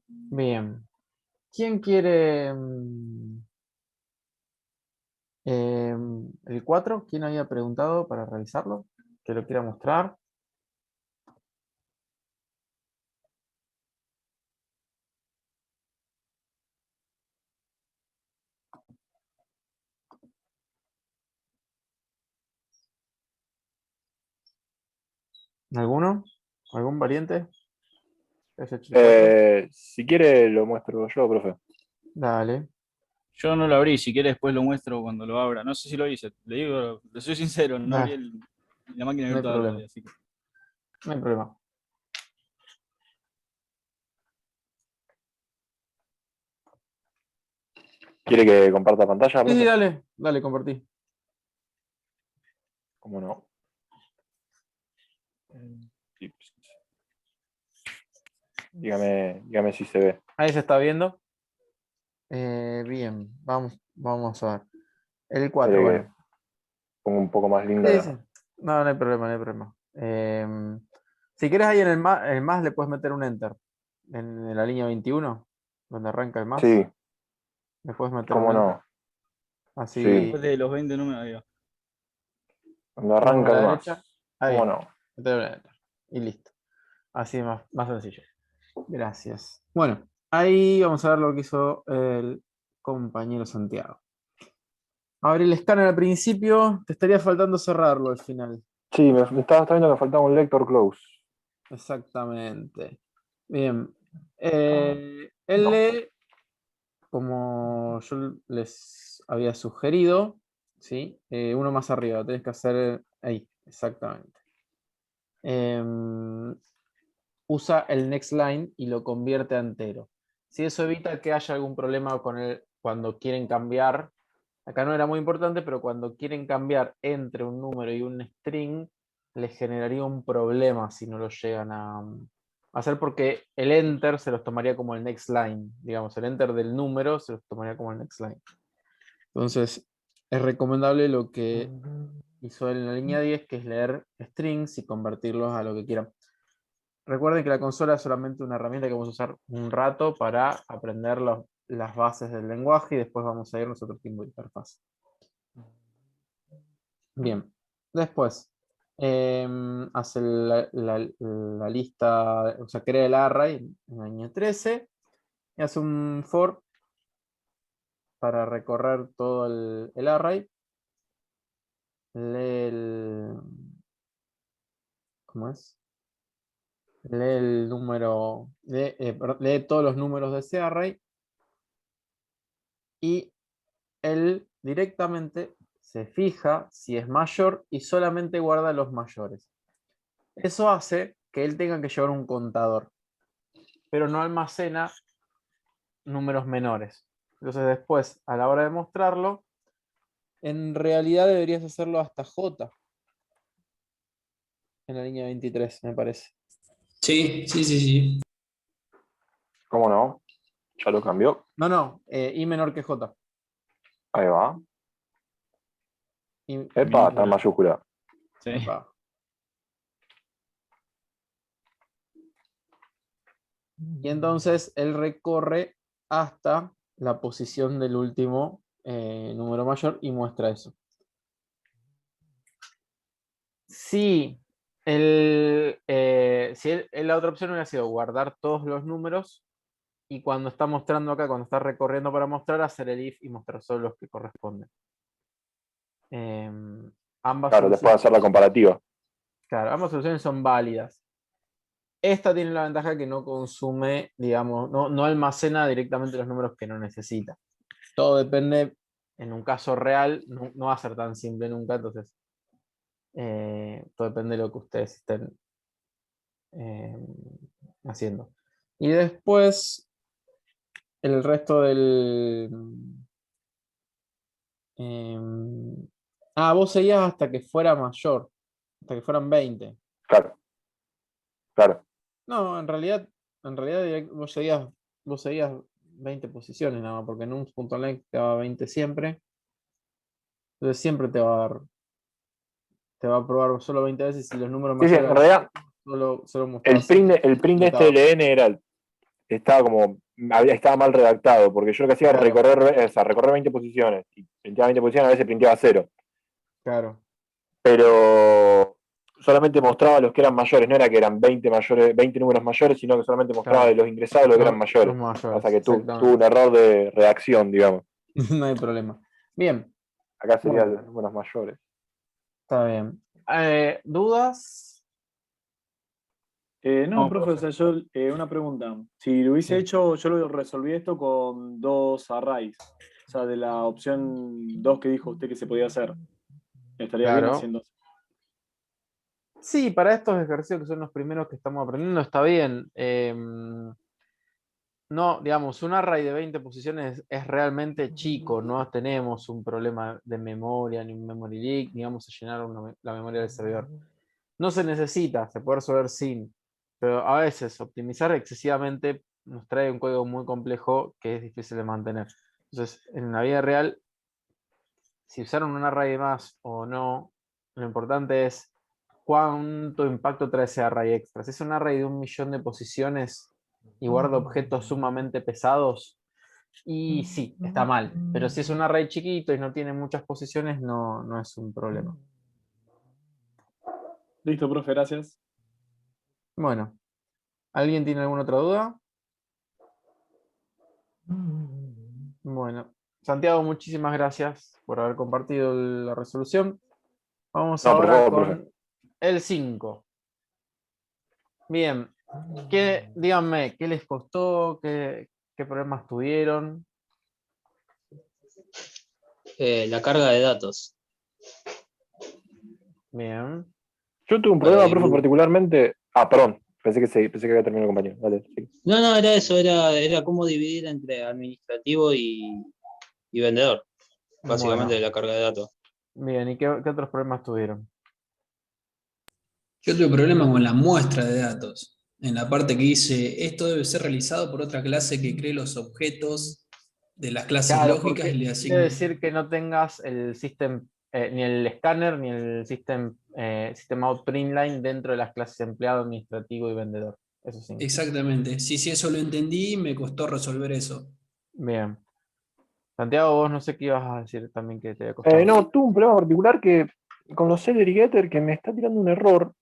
Bien. ¿Quién quiere el 4? ¿Quién había preguntado para revisarlo? Que lo quiera mostrar. ¿Alguno? ¿Algún variante? ¿Ese el 4? Si quiere lo muestro yo, profe. Dale, Yo no lo abrí, si quieres después lo muestro cuando lo abra. No sé si lo hice, le digo, le soy sincero, no abrí dale, la máquina no hay virtual problema. todavía, así que. No hay problema. ¿Quiere que comparta pantalla, Sí, sí, profe? dale, dale, compartí. ¿Cómo no? Sí, dígame si se ve. Ahí se está viendo. Bien, vamos a ver. El 4, Quiere que bueno. ponga un poco más linda Sí, sí. la... No, no hay problema, no hay problema. Si quieres ahí en el más le puedes meter un enter. En la línea 21 donde arranca el más, Sí, le puedes meter un cómo enter. no. Sí, Después Así, de los 20 números, ahí va. cuando uno a arranca la el derecha. más. ¿Cómo Ahí, no? meter un enter. Y listo. Así más sencillo. Gracias. Bueno, ahí vamos a ver lo que hizo el compañero Santiago. Abre el escáner al principio, te estaría faltando cerrarlo al final. Sí, me estaba viendo que faltaba un lector close. Exactamente. Bien. Ah, Él no. lee, como yo les había sugerido, ¿sí? Uno más arriba, tenés que hacer ahí, exactamente. Em, Usa el next line y lo convierte a entero. Si eso evita que haya algún problema con él cuando quieren cambiar, acá no era muy importante, pero cuando quieren cambiar entre un número y un string, les generaría un problema si no lo llegan a hacer porque el enter se los tomaría como el next line, digamos, el enter del número se los tomaría como el next line. Entonces, es recomendable lo que hizo él en la línea 10, que es leer strings y convertirlos a lo que quieran. Recuerden que la consola es solamente una herramienta que vamos a usar un rato para aprender las bases del lenguaje y después vamos a irnos a otro tipo de interfaz. Bien, después hace la lista, o sea, crea el array en la línea 13 y hace un for para recorrer todo el array. Lee ¿cómo es? Lee el número, lee todos los números de ese array y él directamente se fija si es mayor y solamente guarda los mayores. Eso hace que él tenga que llevar un contador, pero no almacena números menores. Entonces después, a la hora de mostrarlo, en realidad deberías hacerlo hasta J en la línea 23, me parece. Sí, sí, sí, sí. ¿Cómo no? Ya lo cambió. No, no, I menor que J. Ahí va. Epa, está en Minúscula. mayúscula. Sí. Epa. Y entonces él recorre hasta la posición del último número mayor y muestra eso. Si, la otra opción hubiera sido guardar todos los números y cuando está mostrando acá, cuando está recorriendo para mostrar, hacer el if y mostrar solo los que corresponden. Ambas Claro, después soluciones, hacer la comparativa. claro, ambas soluciones son válidas. Esta tiene la ventaja que no consume, digamos, no almacena directamente los números que no necesita. Todo depende, en un caso real, no va a ser tan simple nunca, entonces todo depende de lo que ustedes estén eh, haciendo. Y después, el resto del... vos seguías hasta que fuera mayor, hasta que fueran 20. Claro, claro. No, en realidad vos seguías 20 posiciones nada más, porque en un punto online te daba 20 siempre. Entonces siempre te va a probar solo 20 veces si los números Sí, sí, mayores en a realidad 20, solo mostrabas 5 el print de este completaba. LN era estaba mal redactado, porque yo lo que hacía era Claro. recorrer 20 posiciones, y printeaba 20 posiciones, a veces printeaba 0, Claro. pero solamente mostraba los que eran mayores, no era que eran 20 mayores, 20 números mayores, sino que solamente mostraba Claro. de los ingresados los que eran Los mayores. mayores, Pasa que tuvo exactamente. un error de redacción, digamos. No hay problema. Bien, Acá sería bueno, los números mayores. está bien. ¿Dudas? No, No, profe, o sea, yo, una pregunta. Si lo hubiese Sí. hecho, yo lo resolví esto con dos arrays. O sea, de la opción 2 que dijo usted que se podía hacer. Estaría bien Claro. haciendo. Sí, para estos ejercicios que son los primeros que estamos aprendiendo, está bien. No, digamos, un array de 20 posiciones es realmente chico, no tenemos un problema de memoria, ni un memory leak, ni vamos a llenar la memoria del servidor. No se necesita, se puede resolver sin, pero a veces optimizar excesivamente nos trae un código muy complejo que es difícil de mantener. Entonces, en la vida real, si usaron un array más o no, lo importante es cuánto impacto trae ese array extra. Si es un array de 1 millón de posiciones y guarda objetos sumamente pesados, y sí, está mal. Pero si es un array chiquito y no tiene muchas posiciones, no es un problema. Listo, profe, gracias. Bueno, ¿alguien tiene alguna otra duda? Bueno, Santiago, muchísimas gracias por haber compartido la resolución. Vamos No, por ahora favor, profe. con el 5. Bien, díganme, ¿qué les costó? ¿Qué problemas tuvieron? La carga de datos. Bien, Yo tuve un Para problema, profe, dividir. particularmente. Ah, perdón. Pensé que había terminado el compañero. Dale, sí. No, era eso, era cómo dividir entre administrativo y vendedor, básicamente bueno, la carga de datos. bien, ¿y qué otros problemas tuvieron? Yo tuve problema con la muestra de datos. En la parte que dice, esto debe ser realizado por otra clase que cree los objetos de las clases Claro, lógicas y porque le quiere asigna. decir que no tengas el system, ni el escáner, ni el system out print line dentro de las clases empleado, administrativo y vendedor. Eso significa. Exactamente. Sí, eso lo entendí, me costó resolver eso. Bien. Santiago, vos no sé qué ibas a decir también que te había costado. No, tuve un problema particular que con los celery getter que me está tirando un error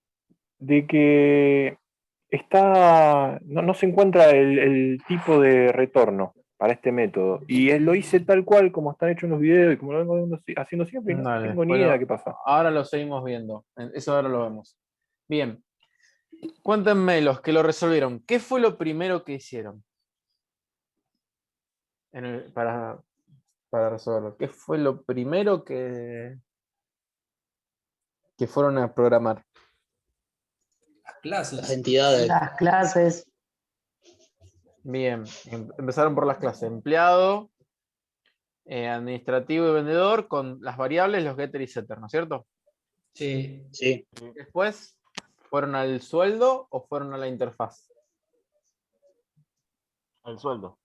de que no se encuentra el tipo de retorno para este método. Y lo hice tal cual como están hechos en los videos y como lo vengo haciendo siempre y no Dale, tengo ni idea de qué pasa. ahora lo seguimos viendo. Eso ahora lo vemos. Bien. Cuéntenme los que lo resolvieron. ¿Qué fue lo primero que hicieron para resolverlo? ¿Qué fue lo primero que fueron a programar? Las Las clases. entidades. Las clases, Bien, empezaron por las clases empleado, administrativo y vendedor con las variables, los getter y setter, ¿no es cierto? Sí. Sí. Después, ¿fueron al sueldo o fueron a la interfaz? Al sueldo.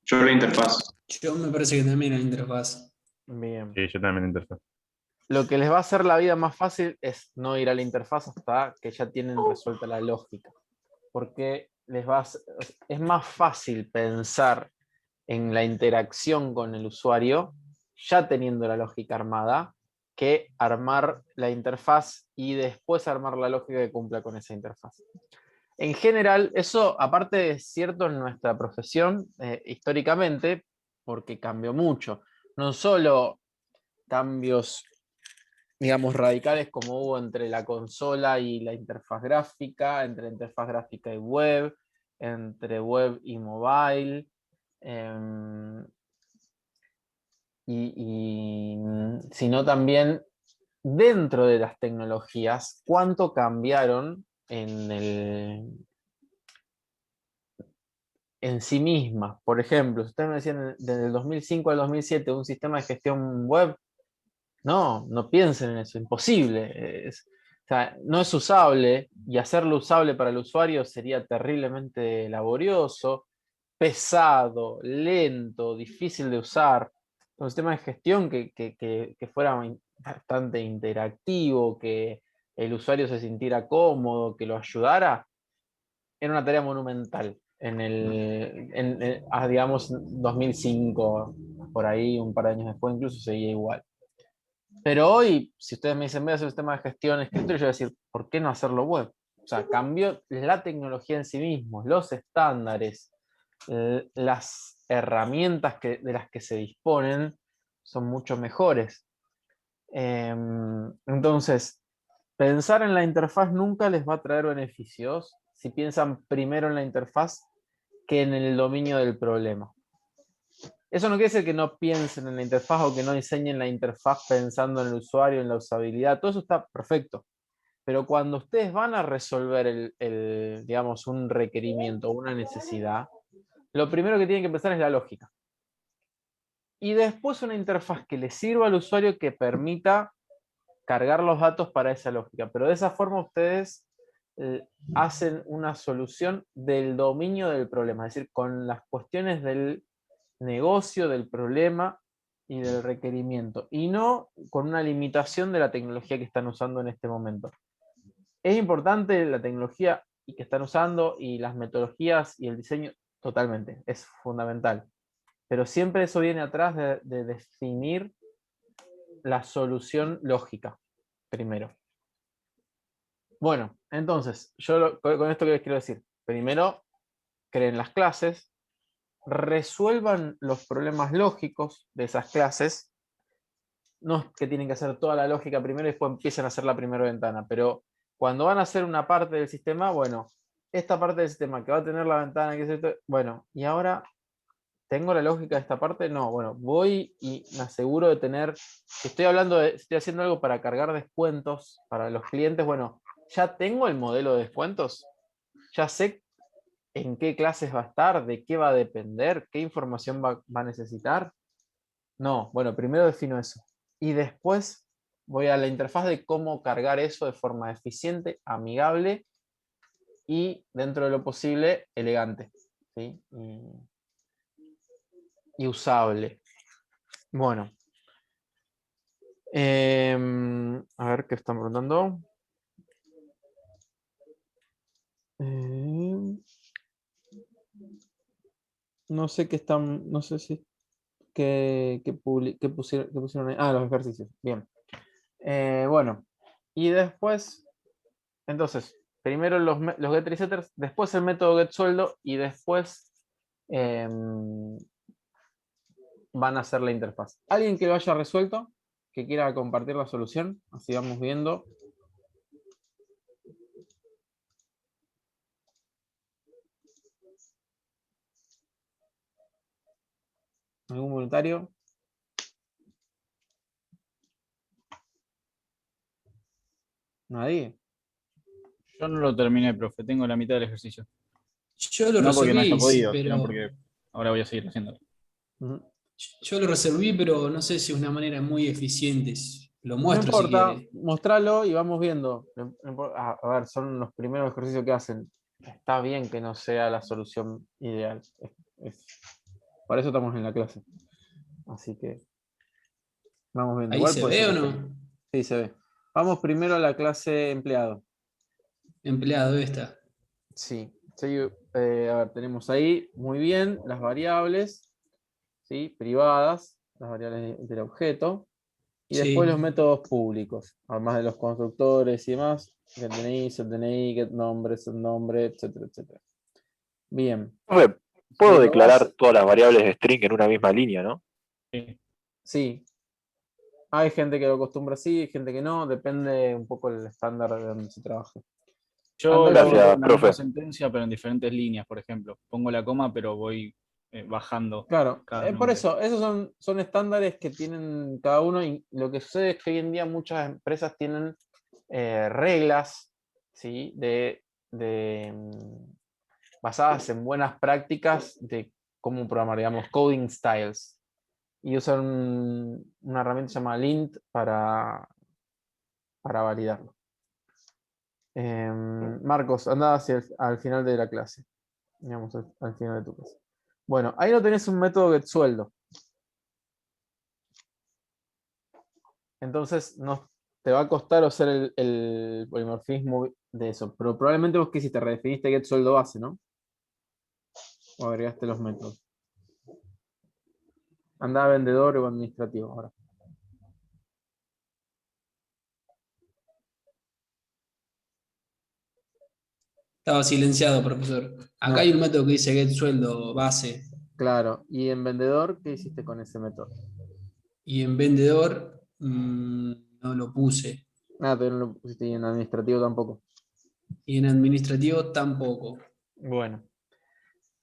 Yo la interfaz. Yo me parece que también la interfaz. Bien. Sí, yo también interfaz. Lo que les va a hacer la vida más fácil es no ir a la interfaz hasta que ya tienen resuelta la lógica. Porque es más fácil pensar en la interacción con el usuario ya teniendo la lógica armada que armar la interfaz y después armar la lógica que cumpla con esa interfaz. En general, eso aparte es cierto en nuestra profesión históricamente, porque cambió mucho. No solo cambios, digamos, radicales como hubo entre la consola y la interfaz gráfica, entre interfaz gráfica y web, entre web y mobile, sino también dentro de las tecnologías, cuánto cambiaron en sí mismas. Por ejemplo, si ustedes me decían desde el 2005 al 2007 un sistema de gestión web, no piensen en eso, imposible. O sea, no es usable y hacerlo usable para el usuario sería terriblemente laborioso, pesado, lento, difícil de usar. Un sistema de gestión que fuera bastante interactivo, que el usuario se sintiera cómodo, que lo ayudara, era una tarea monumental digamos, 2005, por ahí, un par de años después, incluso seguía igual. Pero hoy, si ustedes me dicen, voy a hacer un sistema de gestión escritorio, yo voy a decir, ¿por qué no hacerlo web? O sea, cambió la tecnología en sí mismo, los estándares, las herramientas de las que se disponen son mucho mejores. Entonces, pensar en la interfaz nunca les va a traer beneficios si piensan primero en la interfaz que en el dominio del problema. Eso no quiere decir que no piensen en la interfaz o que no diseñen la interfaz pensando en el usuario, en la usabilidad. Todo eso está perfecto. Pero cuando ustedes van a resolver digamos, un requerimiento, una necesidad, lo primero que tienen que pensar es la lógica. Y después una interfaz que le sirva al usuario que permita cargar los datos para esa lógica. Pero de esa forma ustedes hacen una solución del dominio del problema, es decir, con las cuestiones del negocio, del problema y del requerimiento, y no con una limitación de la tecnología que están usando en este momento. Es importante la tecnología que están usando y las metodologías y el diseño, totalmente, es fundamental. Pero siempre eso viene atrás de definir la solución lógica, primero. Bueno, entonces, yo con esto que les quiero decir, primero, creen las clases, resuelvan los problemas lógicos de esas clases. No es que tienen que hacer toda la lógica primero y después empiecen a hacer la primera ventana, pero cuando van a hacer una parte del sistema, bueno, esta parte del sistema que va a tener la ventana, que es esto, bueno, y ahora ¿tengo la lógica de esta parte? No, bueno, voy y me aseguro de tener, si estoy haciendo algo para cargar descuentos para los clientes, bueno, ya tengo el modelo de descuentos, ya sé en qué clases va a estar, de qué va a depender, qué información va a necesitar. No, bueno, primero defino eso. Y después voy a la interfaz de cómo cargar eso de forma eficiente, amigable y dentro de lo posible elegante, ¿sí? Y usable. Bueno. A ver qué están preguntando. No sé qué están, no sé si qué pusieron ahí. Ah, los ejercicios. Bien. Bueno. Y después, entonces, primero los get resetters, después el método get sueldo y después van a hacer la interfaz. ¿Alguien que lo haya resuelto? Que quiera compartir la solución. Así vamos viendo. ¿Algún voluntario? ¿Nadie? Yo no lo terminé, profe, tengo la mitad del ejercicio. Yo lo No porque no haya resolví, podido, sino pero porque ahora voy a seguir haciéndolo. yo lo resolví, pero no sé si es una manera muy eficiente. Lo No muestro si importa, quiere. mostralo y vamos viendo. A ver, son los primeros ejercicios que hacen. Está bien que no sea la solución ideal. Para eso estamos en la clase. Así que vamos viendo. ¿Ahí Igual se puede ve ser o este. no? Sí, se ve. Vamos primero a la clase empleado. Empleado esta. Sí. Sí, a ver, tenemos ahí, muy bien, las variables, ¿sí? Privadas, las variables del objeto. Y después los Sí. métodos públicos, además de los constructores y demás, getDNI, setDNI, getNombre, setNombre, etcétera, etcétera. Bien. Profe, puedo Cuando declarar vas, todas las variables de string en una misma línea, ¿no? Sí. sí, hay gente que lo acostumbra así, hay gente que no, depende un poco del estándar de donde se trabaje. Yo Anda lo con, hago Gracias, en la misma profe. sentencia, pero en diferentes líneas, por ejemplo. Pongo la coma, pero voy bajando claro, cada por nombre. eso, esos son estándares que tienen cada uno y lo que sucede es que hoy en día muchas empresas tienen reglas, ¿sí? Basadas en buenas prácticas de cómo programar, digamos, coding styles. Y usan una herramienta llamada Lint para validarlo. Marcos, anda al final de la clase. Digamos, al final de tu clase. Bueno, ahí no tenés un método getSueldo. Entonces, no, te va a costar hacer el polimorfismo de eso, pero probablemente vos que hiciste, redefiniste get sueldo base, ¿no? O agregaste los métodos. Anda a vendedor o administrativo ahora. Estaba silenciado, profesor. Acá No. hay un método que dice get sueldo base. Claro, y en vendedor, ¿qué hiciste con ese método? Y en vendedor no lo puse. Ah, todavía no lo pusiste, y en administrativo tampoco. Y en administrativo tampoco. Bueno,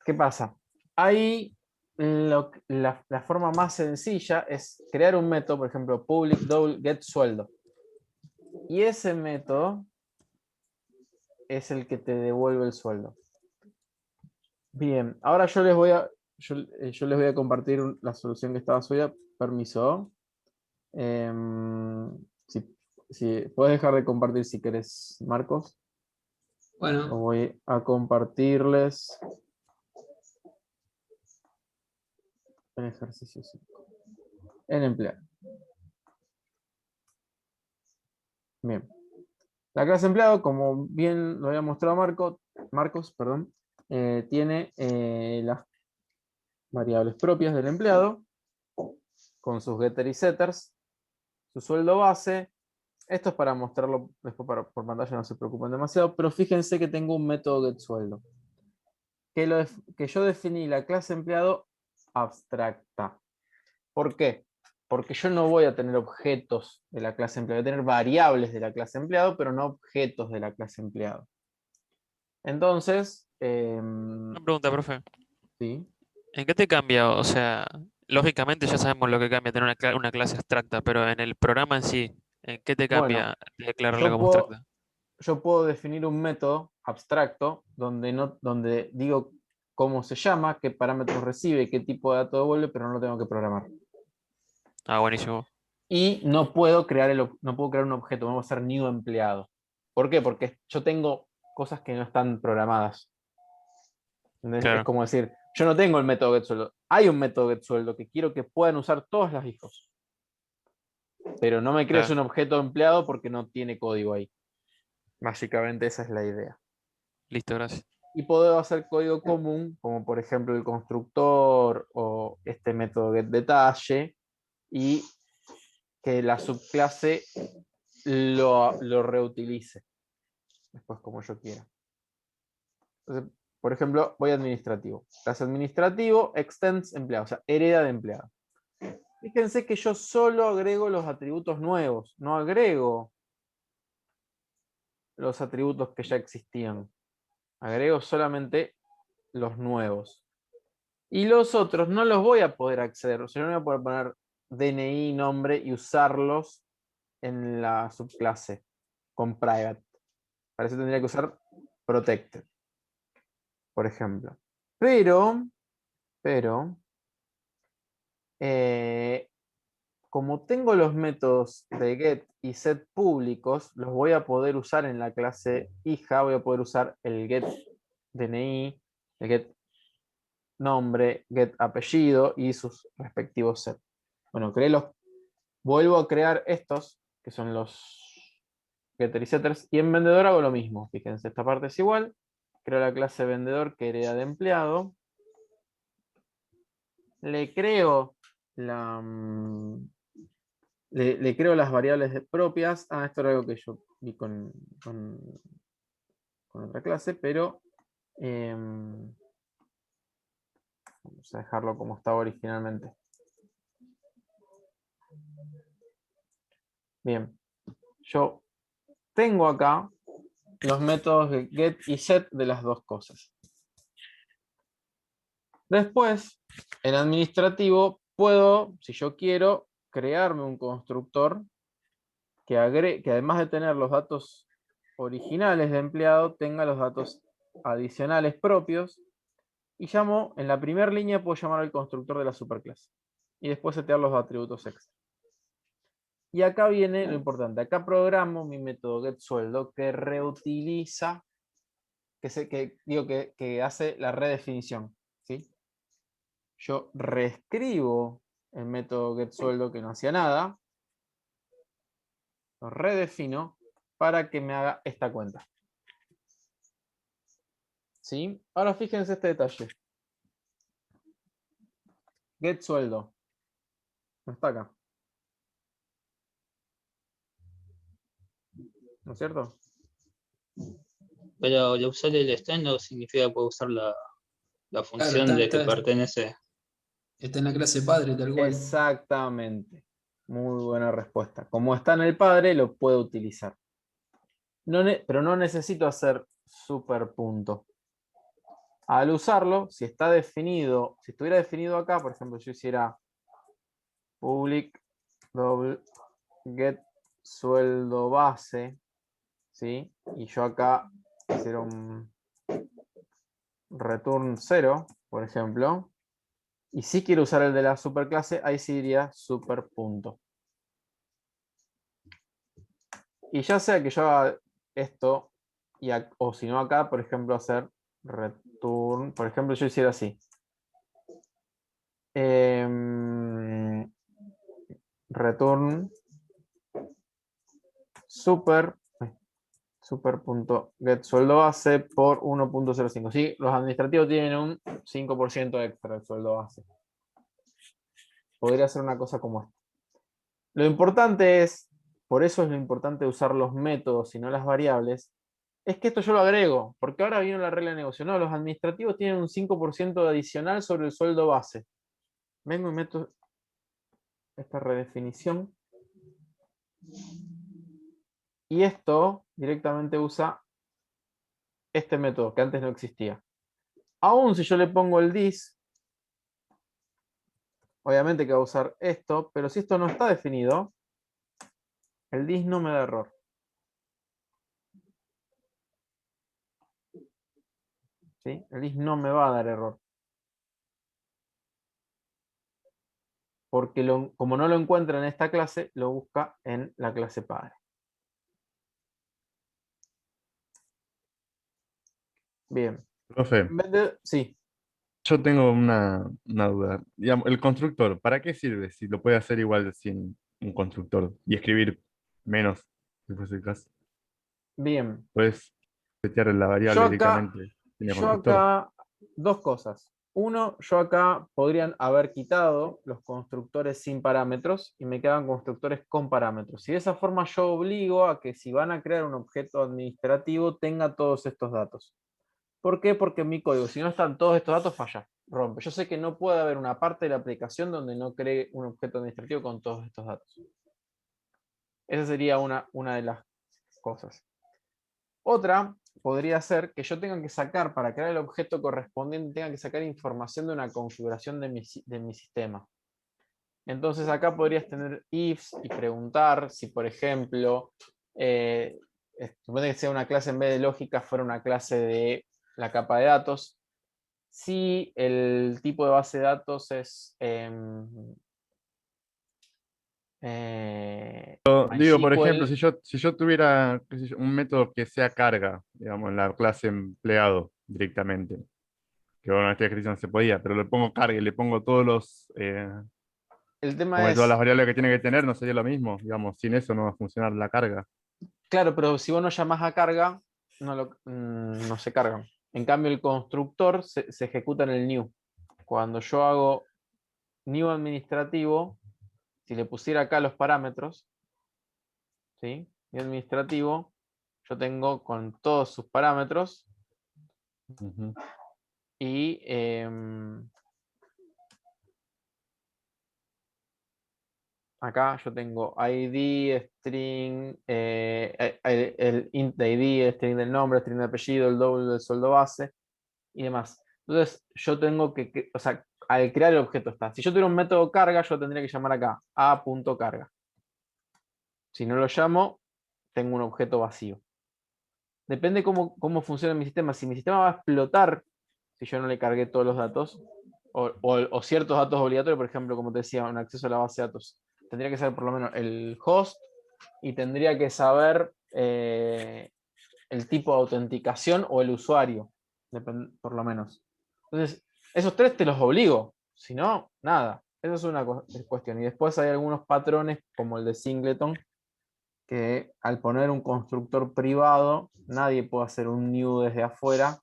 ¿qué pasa? Ahí la forma más sencilla es crear un método, por ejemplo, public double get sueldo. Y ese método es el que te devuelve el sueldo. Bien, ahora yo les voy a compartir la solución que estaba subida. Permiso. Si puedes dejar de compartir si querés, Marcos. Lo Bueno, voy a compartirles en ejercicio 5. En empleado. Bien. La clase empleado, como bien lo había mostrado Marcos, perdón, tiene las variables propias del empleado, con sus getters y setters, su sueldo base. Esto es para mostrarlo después por pantalla, no se preocupen demasiado, pero fíjense que tengo un método getSueldo. Que yo definí la clase empleado abstracta. ¿Por qué? Porque yo no voy a tener objetos de la clase empleado, voy a tener variables de la clase empleado, pero no objetos de la clase empleado. Entonces, Una pregunta, profe. sí. ¿En qué te cambia? O sea, lógicamente ya sabemos lo que cambia tener una clase abstracta, pero en el programa en sí, ¿en qué te Bueno, cambia declararla yo como puedo, abstracta? yo puedo definir un método abstracto donde digo cómo se llama, qué parámetros recibe, qué tipo de dato devuelve, pero no lo tengo que programar. Ah, buenísimo. Y no puedo crear un objeto, no puedo hacer new empleado. ¿Por qué? Porque yo tengo cosas que no están programadas. Es Claro, como decir, yo no tengo el método getSueldo. Hay un método getSueldo que quiero que puedan usar todas las hijos. Pero no me crees claro. un objeto empleado porque no tiene código ahí. Básicamente esa es la idea. Listo, gracias. Y puedo hacer código común, como por ejemplo el constructor o este método getDetalle, y que la subclase lo reutilice después como yo quiera. Entonces, por ejemplo, voy a administrativo. Clase administrativo, extends empleado, o sea, hereda de empleado. Fíjense que yo solo agrego los atributos nuevos, no agrego los atributos que ya existían. Agrego solamente los nuevos. Y los otros no los voy a poder acceder. O sea, no voy a poder poner DNI, nombre y usarlos en la subclase con private. Para eso tendría que usar protected, por ejemplo. Pero como tengo los métodos de get y set públicos, los voy a poder usar en la clase hija. Voy a poder usar el get DNI, el get nombre, get apellido y sus respectivos set. Bueno, vuelvo a crear estos, que son los getters y setters, y en vendedor hago lo mismo. Fíjense, esta parte es igual. Creo la clase vendedor que hereda de empleado. Le creo le creo las variables propias. Esto era algo que yo vi con otra clase, pero vamos a dejarlo como estaba originalmente. Bien, yo tengo acá los métodos de get y set de las dos cosas. Después, en administrativo, puedo, si yo quiero, crearme un constructor que además de tener los datos originales de empleado, tenga los datos adicionales propios, y en la primera línea puedo llamar al constructor de la superclase, y después setear los atributos extra. Y acá viene lo importante, acá programo mi método getSueldo que reutiliza, que hace la redefinición, ¿sí? Yo reescribo el método getSueldo que no hacía nada, lo redefino para que me haga esta cuenta. ¿Sí? Ahora fíjense este detalle. Get sueldo. No está acá. ¿No es cierto? Pero al usar el string no significa que puedo usar la función Claro, de que pertenece. está en la clase padre, tal cual. Exactamente. Muy buena respuesta. Como está en el padre, lo puedo utilizar. Pero no necesito hacer super punto. Al usarlo, si está definido, si estuviera definido acá, por ejemplo, yo hiciera public double get sueldo base, ¿sí? Y yo acá hiciera un return 0, por ejemplo, y si quiero usar el de la superclase, ahí sí diría super punto. Y ya sea que yo haga esto, o si no acá, por ejemplo, hacer return, por ejemplo, yo hiciera así. Return super.get sueldo base por 1.05. Sí, los administrativos tienen un 5% extra de sueldo base. Podría ser una cosa como esta. Lo importante es, por eso es lo importante usar los métodos y no las variables, es que esto yo lo agrego, porque ahora vino la regla de negocio. No, los administrativos tienen un 5% adicional sobre el sueldo base. Vengo y meto esta redefinición. Y esto directamente usa este método que antes no existía. Aún si yo le pongo el dis, obviamente que va a usar esto, pero si esto no está definido, el dis no me da error. ¿Sí? El dis no me va a dar error. Porque como no lo encuentra en esta clase, lo busca en la clase padre. Bien. Profe, Sí. yo tengo una duda. Digamos, el constructor, ¿para qué sirve si lo puede hacer igual sin un constructor y escribir menos, si fuese el caso? Bien. Puedes setear la variable directamente sin el Yo constructor. acá, dos cosas. Uno, yo acá podrían haber quitado los constructores sin parámetros y me quedan constructores con parámetros. Y de esa forma yo obligo a que si van a crear un objeto administrativo tenga todos estos datos. ¿Por qué? Porque en mi código, si no están todos estos datos, falla, rompe. Yo sé que no puede haber una parte de la aplicación donde no cree un objeto administrativo con todos estos datos. Esa sería una de las cosas. Otra podría ser que yo tenga que sacar, para crear el objeto correspondiente, tenga que sacar información de una configuración de mi sistema. Entonces acá podrías tener ifs y preguntar si, por ejemplo, supone que sea una clase en vez de lógica, fuera una clase de la capa de datos. Si el tipo de base de datos es Digo, por ejemplo, MySQL, si yo tuviera qué sé yo, un método que sea carga, digamos, en la clase empleado directamente, que bueno, en esta descripción se podía, pero le pongo carga y le pongo todos el tema como todas las es, variables que tiene que tener, no sería lo mismo, digamos, sin eso no va a funcionar la carga. claro, pero si vos no llamás a carga, no se cargan. En cambio, el constructor se ejecuta en el new. Cuando yo hago new administrativo, si le pusiera acá los parámetros, ¿sí? New administrativo, yo tengo con todos sus parámetros Ujú. y acá yo tengo ID, string, el int de ID, el string del nombre, el string de apellido, el doble del sueldo base y demás. Entonces yo tengo o sea, al crear el objeto está. Si yo tuviera un método carga, yo tendría que llamar acá a.carga. Si no lo llamo, tengo un objeto vacío. Depende cómo funciona mi sistema. Si mi sistema va a explotar, si yo no le cargué todos los datos, o ciertos datos obligatorios, por ejemplo, como te decía, un acceso a la base de datos, tendría que saber por lo menos el host y tendría que saber el tipo de autenticación o el usuario, por lo menos. Entonces, esos tres te los obligo, si no, nada. Eso es una cuestión. Y después hay algunos patrones, como el de Singleton, que al poner un constructor privado, nadie puede hacer un new desde afuera,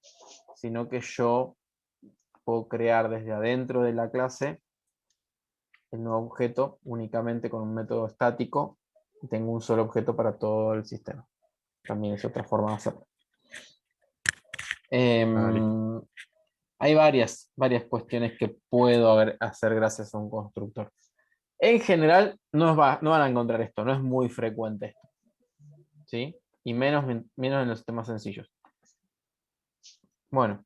sino que yo puedo crear desde adentro de la clase el nuevo objeto únicamente con un método estático y tengo un solo objeto para todo el sistema. También es otra forma de hacerlo. Hay varias cuestiones que puedo hacer gracias a un constructor. En general, no van a encontrar esto, no es muy frecuente esto. ¿Sí? Y menos en los sistemas sencillos. Bueno,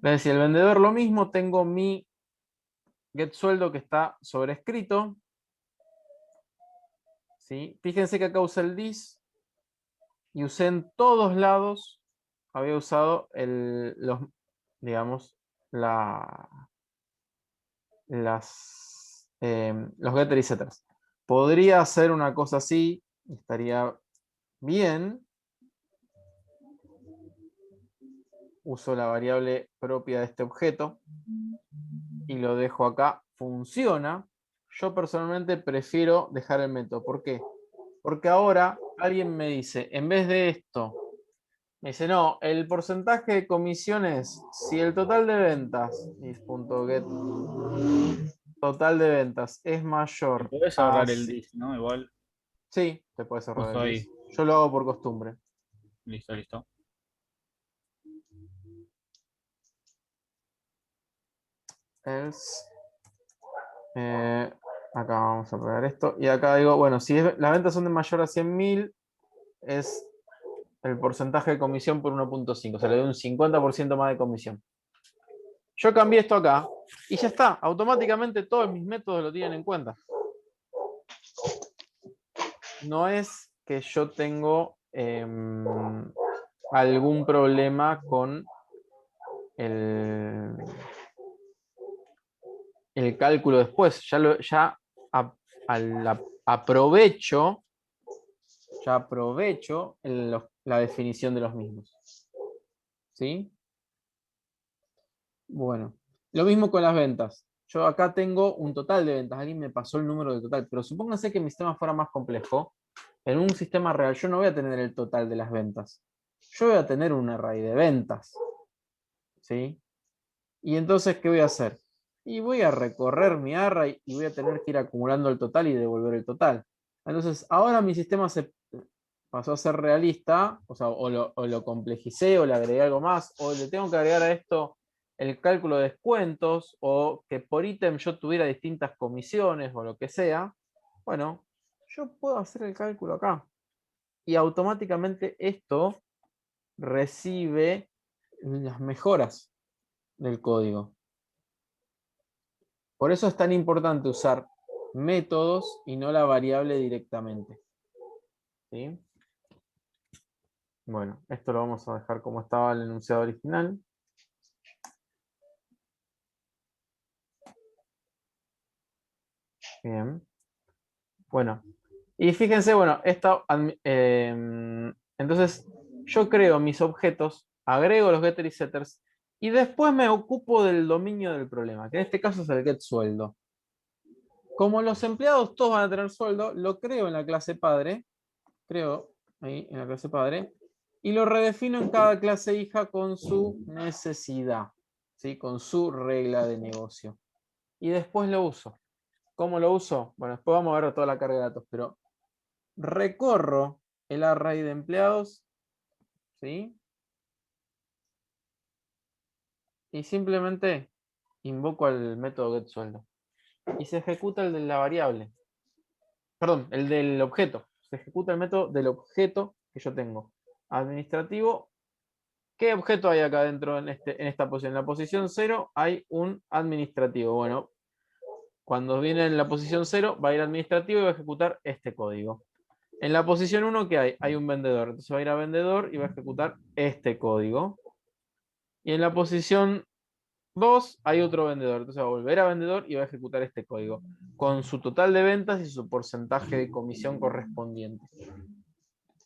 les decía, el vendedor lo mismo, tengo mi getSueldo que está sobrescrito. ¿Sí? Fíjense que acá usé el this y usé en todos lados, había usado digamos, los getter y setters. Podría hacer una cosa así, estaría bien. Uso la variable propia de este objeto y lo dejo acá. Funciona. Yo personalmente prefiero dejar el método. ¿Por qué? Porque ahora alguien me dice, en vez de esto, me dice, no, el porcentaje de comisiones, si el total de ventas, is.get, total de ventas es mayor. Podés ahorrar el dis, ¿no? Igual, Sí, te puedes ahorrar justo el ahí. dis. Yo lo hago por costumbre. Listo, listo. Else. Acá vamos a pegar esto. Y acá digo, bueno, si las ventas son de mayor a 100.000, es el porcentaje de comisión por 1.5. O sea, le doy un 50% más de comisión. Yo cambié esto acá y ya está. Automáticamente todos mis métodos lo tienen en cuenta. No es que yo tengo algún problema con el cálculo después. Aprovecho la definición de los mismos. ¿Sí? Bueno, lo mismo con las ventas. Yo acá tengo un total de ventas. Alguien me pasó el número del total, pero supónganse que mi sistema fuera más complejo. En un sistema real yo no voy a tener el total de las ventas. Yo voy a tener un array de ventas. ¿Sí? Y entonces, ¿qué voy a hacer? Y voy a recorrer mi array y voy a tener que ir acumulando el total y devolver el total. Entonces, ahora mi sistema se pasó a ser realista, o sea, o lo complejicé, o le agregué algo más, o le tengo que agregar a esto el cálculo de descuentos, o que por ítem yo tuviera distintas comisiones, o lo que sea. Bueno, yo puedo hacer el cálculo acá. Y automáticamente esto recibe las mejoras del código. Por eso es tan importante usar métodos y no la variable directamente. ¿Sí? Bueno, esto lo vamos a dejar como estaba el enunciado original. Bien. Bueno, y fíjense, bueno, entonces yo creo mis objetos, agrego los getter y setters, y después me ocupo del dominio del problema, que en este caso es el getSueldo. Como los empleados todos van a tener sueldo, lo creo en la clase padre, creo ahí en la clase padre, y lo redefino en cada clase hija con su necesidad, ¿sí? Con su regla de negocio. Y después lo uso. ¿Cómo lo uso? Bueno, después vamos a ver toda la carga de datos, pero recorro el array de empleados, ¿sí? Y simplemente invoco al método getSueldo. Y se ejecuta el de la variable. Perdón, el del objeto. Se ejecuta el método del objeto que yo tengo. Administrativo. ¿Qué objeto hay acá dentro en esta posición? En la posición 0 hay un administrativo. Bueno, cuando viene en la posición 0 va a ir administrativo y va a ejecutar este código. En la posición 1, ¿qué hay? Hay un vendedor. Entonces va a ir a vendedor y va a ejecutar este código. Y en la posición 2 hay otro vendedor. Entonces va a volver a vendedor y va a ejecutar este código. Con su total de ventas y su porcentaje de comisión correspondiente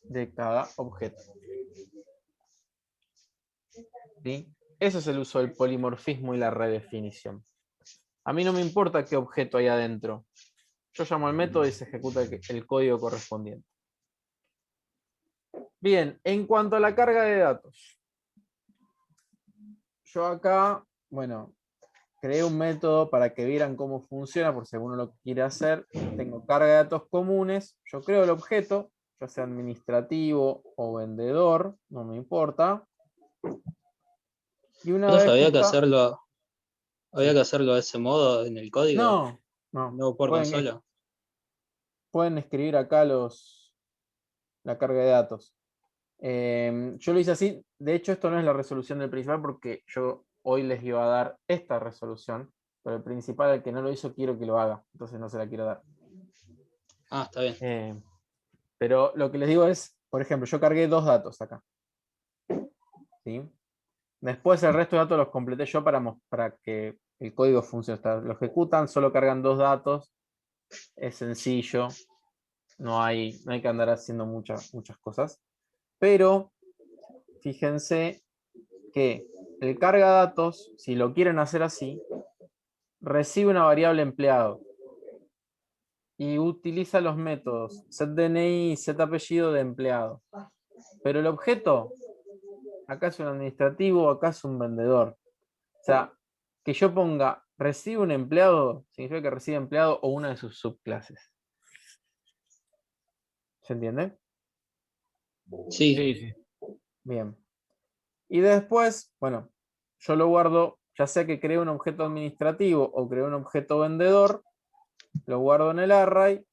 de cada objeto. ¿Sí? Eso es el uso del polimorfismo y la redefinición. A mí no me importa qué objeto hay adentro. Yo llamo al método y se ejecuta el código correspondiente. Bien, en cuanto a la carga de datos. Yo acá, bueno, creé un método para que vieran cómo funciona, por si alguno lo quiere hacer. Tengo carga de datos comunes, yo creo el objeto, ya sea administrativo o vendedor, no me importa. Y una Profe, vez que había que está... hacerlo de ese modo en el código, No, no por consola. pueden escribir acá la carga de datos. Yo lo hice así, de hecho esto no es la resolución del principal porque yo hoy les iba a dar esta resolución, pero el principal, el que no lo hizo, quiero que lo haga, entonces no se la quiero dar. Ah, está bien. Pero lo que les digo es, por ejemplo, yo cargué 2 datos acá. ¿Sí? Después el resto de datos los completé yo para que el código funcione. Lo ejecutan, solo cargan 2 datos, es sencillo, no hay que andar haciendo muchas cosas. Pero fíjense que el carga datos, si lo quieren hacer así, recibe una variable empleado y utiliza los métodos setDNI y setApellido de empleado. Pero el objeto, acá es un administrativo, acá es un vendedor. O sea, que yo ponga recibe un empleado, significa que recibe empleado o una de sus subclases. ¿Se entiende? Sí, Sí, sí. Bien. Y después, bueno, yo lo guardo, ya sea que cree un objeto administrativo o cree un objeto vendedor, lo guardo en el array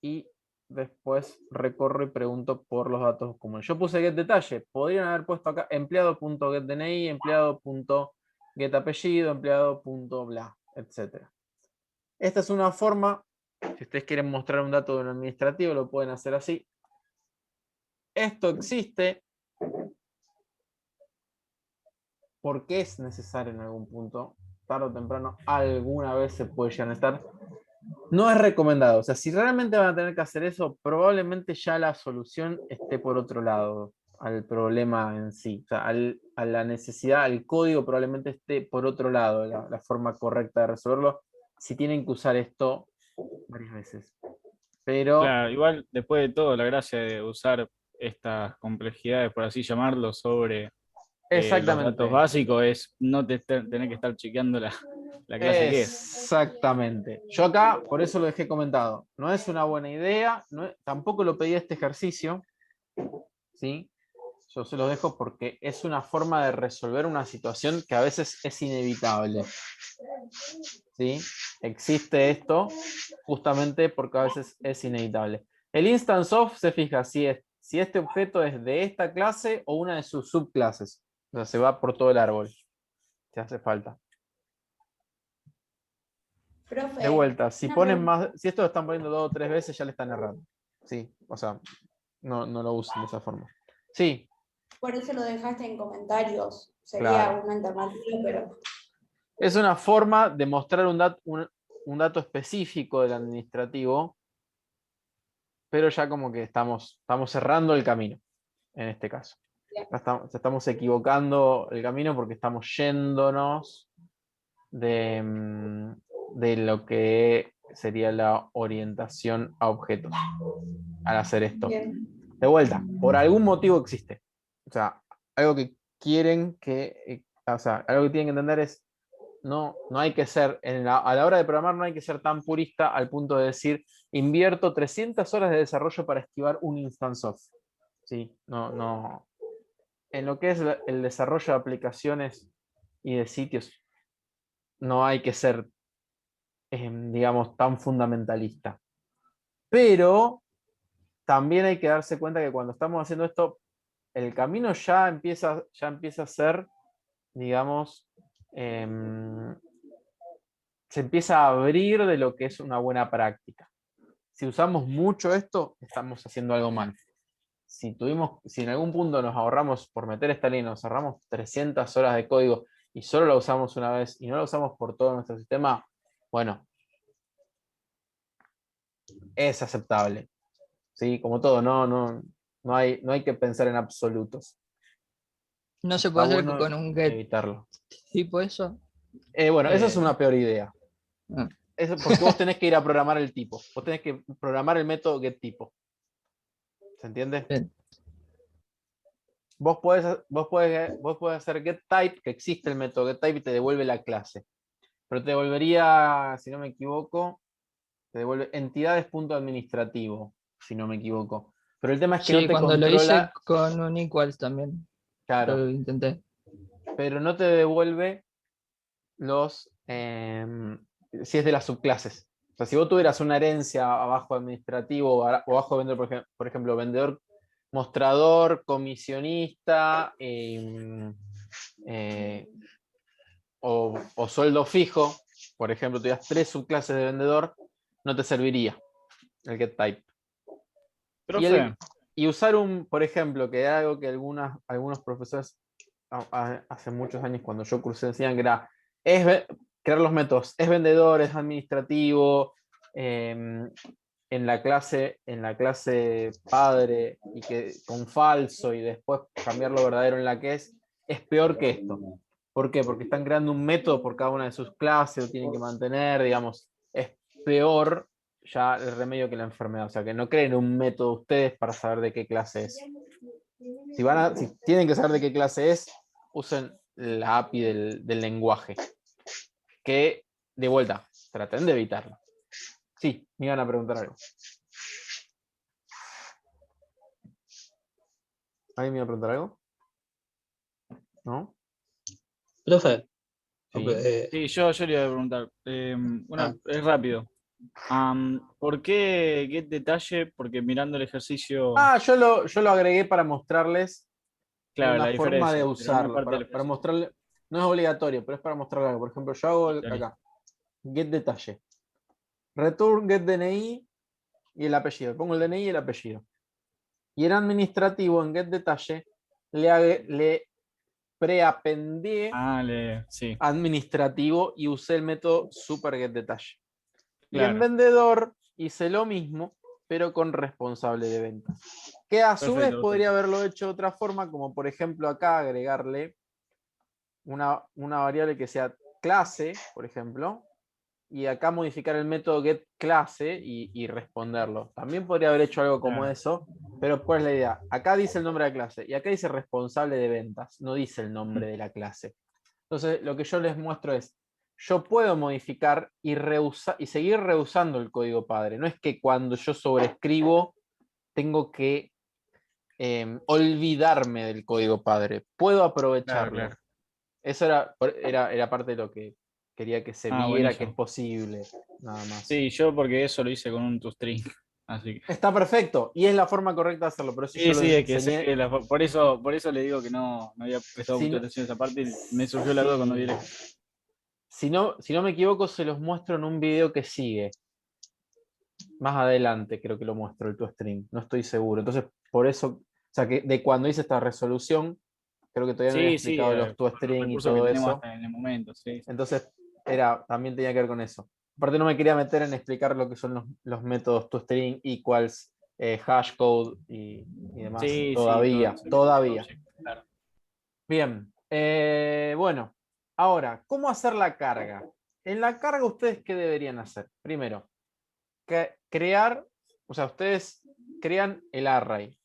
y después recorro y pregunto por los datos comunes. Yo puse getDetalle, podrían haber puesto acá empleado.getDNI, empleado.getApellido, empleado.bla, etc. Esta es una forma, si ustedes quieren mostrar un dato de un administrativo, lo pueden hacer así. Esto existe porque es necesario en algún punto, tarde o temprano, alguna vez se puede llegar a estar. No es recomendado, o sea, si realmente van a tener que hacer eso, probablemente ya la solución esté por otro lado al problema en sí, o sea, a la necesidad, al código probablemente esté por otro lado, la forma correcta de resolverlo, si tienen que usar esto varias veces. Pero Claro, igual después de todo, la gracia de usar estas complejidades, por así llamarlo, sobre los datos exactamente, básicos es no tener que estar chequeando la clase que es. exactamente. Yo acá, por eso lo dejé comentado, no es una buena idea, tampoco lo pedí este ejercicio, ¿sí? Yo se los dejo porque es una forma de resolver una situación que a veces es inevitable. ¿Sí? Existe esto justamente porque a veces es inevitable. El instance of se fija si este objeto es de esta clase o una de sus subclases. O sea, se va por todo el árbol. Si hace falta. Profe, De vuelta, si una ponen pregunta. más, si esto lo están poniendo 2 o 3 veces, ya le están errando. Sí, o sea, no lo usen de esa forma. Sí, Por eso lo dejaste en comentarios. Sería claro. una alternativa, pero Es una forma de mostrar un dato específico del administrativo, pero ya como que estamos cerrando el camino, en este caso. bien. Estamos equivocando el camino porque estamos yéndonos de lo que sería la orientación a objetos al hacer esto. Bien. De vuelta, por algún motivo existe. O sea, algo que quieren o sea, algo que tienen que entender es no hay que ser, a la hora de programar no hay que ser tan purista al punto de decir, invierto 300 horas de desarrollo para esquivar un instance of. ¿Sí? No. En lo que es el desarrollo de aplicaciones y de sitios, no hay que ser, digamos, tan fundamentalista. Pero también hay que darse cuenta que cuando estamos haciendo esto, el camino ya empieza a ser, digamos, se empieza a abrir de lo que es una buena práctica. Si usamos mucho esto, estamos haciendo algo mal. Si en algún punto nos ahorramos, por meter esta línea, nos ahorramos 300 horas de código y solo la usamos una vez y no la usamos por todo nuestro sistema, bueno, es aceptable. ¿Sí? Como todo, no hay que pensar en absolutos. No se Está puede hacer bueno con un get evitarlo. tipo eso. Bueno, esa es una peor idea. Ah. Eso porque vos tenés que ir a programar el tipo. Vos tenés que programar el método getTypo. ¿Se entiende? Bien. vos podés hacer getType, que existe el método getType y te devuelve la clase. Pero te devolvería, si no me equivoco, te devuelve entidades.administrativo, si no me equivoco. Pero el tema es que no Sí, te cuando lo hice controla, con un equals también, claro, lo intenté. pero no te devuelve si es de las subclases. O sea, si vos tuvieras una herencia abajo administrativo o abajo vendedor, por ejemplo, vendedor mostrador, comisionista o sueldo fijo, por ejemplo, tuvieras 3 subclases de vendedor, no te serviría el getType. Profe, Y usar por ejemplo, que era algo que algunos profesores hace muchos años cuando yo cursé decían que era crear los métodos, es vendedor, es administrativo, en la clase padre y que con falso y después cambiarlo verdadero en la que es peor que esto. ¿Por qué? Porque están creando un método por cada una de sus clases, lo tienen que mantener, digamos, es peor ya el remedio que la enfermedad. O sea, que no creen un método ustedes para saber de qué clase es. Si tienen que saber de qué clase es, usen la API del lenguaje. Que, de vuelta, traten de evitarlo. Sí, me iban a preguntar algo. ¿Alguien me iba a preguntar algo? ¿No? Profe, Sí. sí, yo le iba a preguntar. Es rápido. ¿Por qué get detalle? Porque mirando el ejercicio, Yo lo agregué para mostrarles claro, una la forma de diferencia, pero no es usarlo. parte del Para ejercicio. mostrarle, no es obligatorio, pero es para mostrarle algo. Por ejemplo, yo hago acá, get detalle. Return get DNI y el apellido. Pongo el DNI y el apellido. Y en administrativo, en get detalle, le preapendí Sí, administrativo y usé el método super get detalle. Y en claro. vendedor hice lo mismo, pero con responsable de ventas. Que a su vez Perfecto. podría haberlo hecho de otra forma, como por ejemplo acá agregarle una variable que sea clase, por ejemplo, y acá modificar el método getClase y responderlo. También podría haber hecho algo como Claro. eso, pero ¿cuál es la idea? Acá dice el nombre de la clase y acá dice responsable de ventas, no dice el nombre de la clase. Entonces, lo que yo les muestro es, yo puedo modificar y seguir reusando el código padre. No es que cuando yo sobreescribo tengo que olvidarme del código padre. Puedo aprovecharlo. Claro. Eso era parte de lo que quería que se viera Buenísimo. que es posible, nada más. Sí, yo porque eso lo hice con un toString. Así que. Está perfecto y es la forma correcta de hacerlo, pero eso yo lo Sí, es que enseñé. por eso le digo que no había prestado Si mucha no, atención a esa parte y me surgió la duda cuando vi el ejercicio. si no me equivoco, se los muestro en un video que sigue. Más adelante creo que lo muestro el toString, no estoy seguro. Entonces, por eso, o sea, que de cuando hice esta resolución, creo que todavía no había Sí, explicado los por los toString y recursos que todo tenemos eso. hasta en el momento, sí. Entonces, también tenía que ver con eso. Aparte, no me quería meter en explicar lo que son los métodos toString, equals, hashcode y demás. Sí, Todavía. Claro. Bien. Bueno, ahora, ¿cómo hacer la carga? En la carga, ¿ustedes qué deberían hacer? Primero, crear, o sea, ustedes crean el array.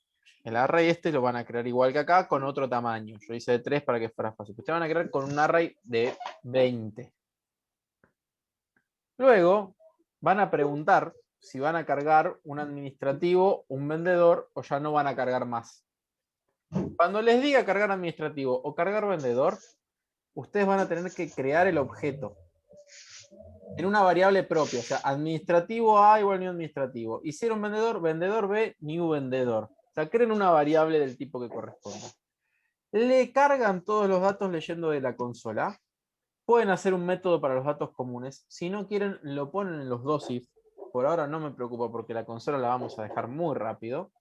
El array lo van a crear igual que acá, con otro tamaño. Yo hice de 3 para que fuera fácil. Ustedes van a crear con un array de 20. Luego van a preguntar si van a cargar un administrativo, un vendedor o ya no van a cargar más. Cuando les diga cargar administrativo o cargar vendedor, ustedes van a tener que crear el objeto en una variable propia, o sea, administrativo A igual new administrativo. Hicieron vendedor, vendedor B, new vendedor. O sea, creen una variable del tipo que corresponda. Le cargan todos los datos leyendo de la consola. Pueden hacer un método para los datos comunes. Si no quieren, lo ponen en los dos if. Por ahora no me preocupa porque la consola la vamos a dejar muy rápido.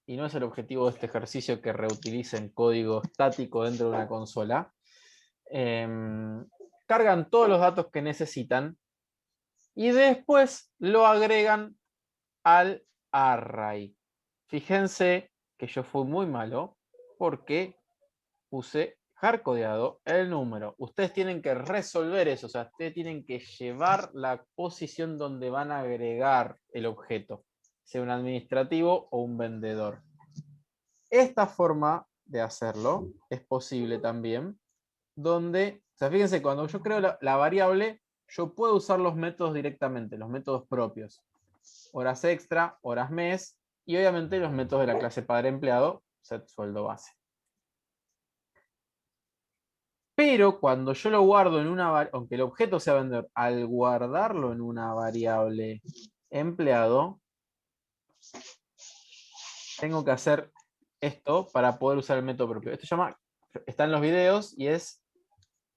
Y no es el objetivo de este ejercicio que reutilicen código estático dentro de una consola. Cargan todos los datos que necesitan y después lo agregan al array. Fíjense que yo fui muy malo porque puse hardcodeado el número. Ustedes tienen que resolver eso, o sea, ustedes tienen que llevar la posición donde van a agregar el objeto, sea un administrativo o un vendedor. Esta forma de hacerlo, es posible también, donde, o sea, fíjense, cuando yo creo la variable, yo puedo usar los métodos directamente, los métodos propios. Horas extra, horas mes, y obviamente los métodos de la clase padre empleado, set sueldo base. Pero cuando yo lo guardo en una variable, aunque el objeto sea vendedor, al guardarlo en una variable empleado, tengo que hacer esto para poder usar el método propio. Esto se llama, está en los videos y es,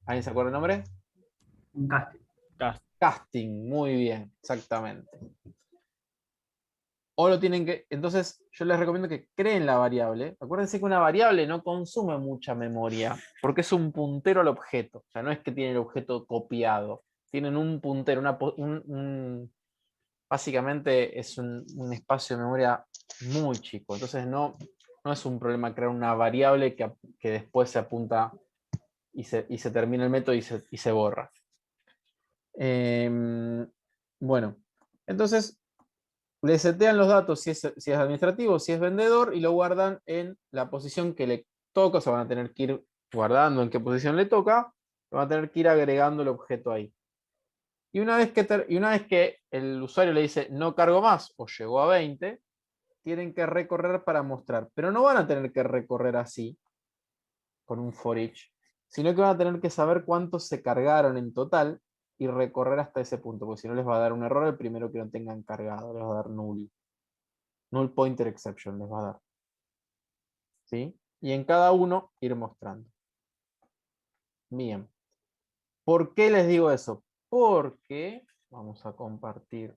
¿alguien se acuerda el nombre? Un casting. Casting, muy bien, exactamente. O lo tienen que, entonces yo les recomiendo que creen la variable. Acuérdense que una variable no consume mucha memoria, porque es un puntero al objeto. O sea, no es que tiene el objeto copiado. Tienen un puntero, básicamente es un espacio de memoria muy chico. Entonces no es un problema crear una variable que después se apunta y se termina el método y se borra. Bueno, entonces le setean los datos si es administrativo, si es vendedor, y lo guardan en la posición que le toca. O sea, van a tener que ir guardando en qué posición le toca, van a tener que ir agregando el objeto ahí. Y una vez que el usuario le dice no cargo más o llegó a 20, tienen que recorrer para mostrar. Pero no van a tener que recorrer así, con un for each, sino que van a tener que saber cuántos se cargaron en total y recorrer hasta ese punto, porque si no les va a dar un error el primero que no tengan cargado, les va a dar null. Null pointer exception les va a dar. ¿Sí? Y en cada uno ir mostrando. Bien. ¿Por qué les digo eso? Porque vamos a compartir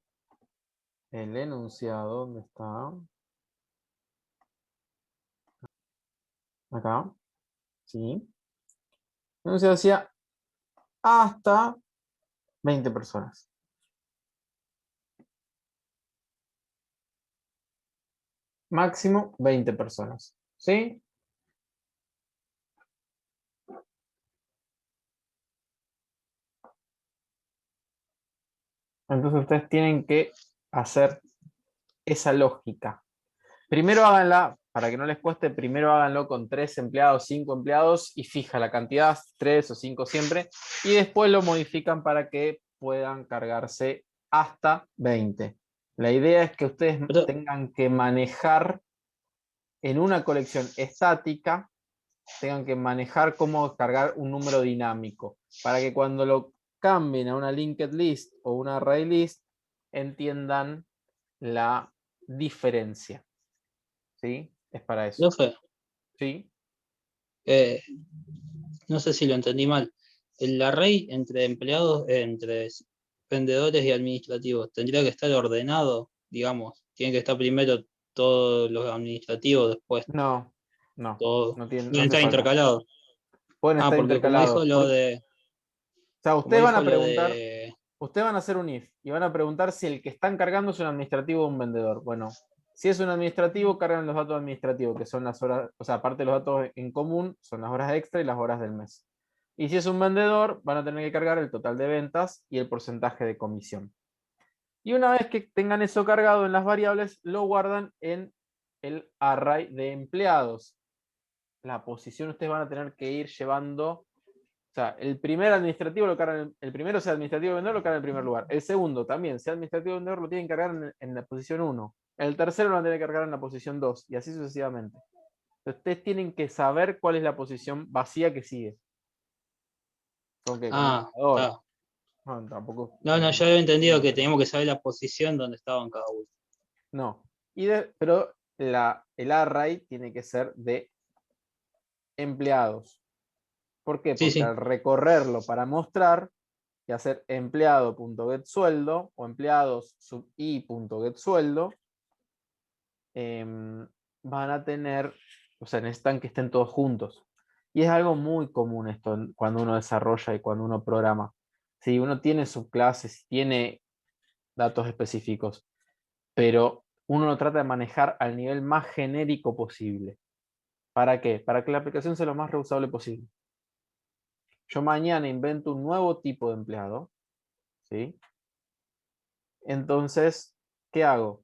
el enunciado. ¿Dónde está? Acá. ¿Sí? El enunciado decía hasta 20 personas. Máximo 20 personas. ¿Sí? Entonces ustedes tienen que hacer esa lógica. Primero háganla, para que no les cueste, primero háganlo con 3 empleados, 5 empleados y fija la cantidad, 3 o 5 siempre, y después lo modifican para que puedan cargarse hasta 20. La idea es que ustedes tengan que manejar en una colección estática, tengan que manejar cómo cargar un número dinámico, para que cuando lo cambien a una linked list o una array list, entiendan la diferencia. ¿Sí? Es para eso. Profe, ¿Sí? no sé si lo entendí mal. El array entre empleados, entre vendedores y administrativos, tendría que estar ordenado, digamos. Tiene que estar primero todos los administrativos, después No todo. no Pueden hace estar falta. intercalados. Pueden estar Porque como dijo intercalados. lo de. O sea, Como ustedes van dijo a lo preguntar, de. ustedes van a hacer un if y van a preguntar si el que están cargando es un administrativo o un vendedor. Bueno, si es un administrativo, cargan los datos administrativos, que son las horas, o sea, aparte de los datos en común, son las horas extra y las horas del mes. Y si es un vendedor, van a tener que cargar el total de ventas y el porcentaje de comisión. Y una vez que tengan eso cargado en las variables, lo guardan en el array de empleados. La posición ustedes van a tener que ir llevando. O sea, el primer administrativo lo cargan, el primero sea administrativo vendedor lo cargan en el primer lugar. El segundo también, sea administrativo vendedor, lo tienen que cargar en la posición 1. El tercero lo van a tener que cargar en la posición 2. Y así sucesivamente. Entonces, ustedes tienen que saber cuál es la posición vacía que sigue. Está. No, tampoco. No, yo había entendido que teníamos que saber la posición donde estaban cada uno. No. Pero el array tiene que ser de empleados. ¿Por qué? Porque al recorrerlo para mostrar y hacer empleado.getSueldo o empleados sub i.getSueldo, van a tener, o sea, necesitan que estén todos juntos. Y es algo muy común esto cuando uno desarrolla y cuando uno programa. Si uno tiene subclases, tiene datos específicos, pero uno lo trata de manejar al nivel más genérico posible. ¿Para qué? Para que la aplicación sea lo más reusable posible. Yo mañana invento un nuevo tipo de empleado, ¿sí? Entonces, ¿qué hago?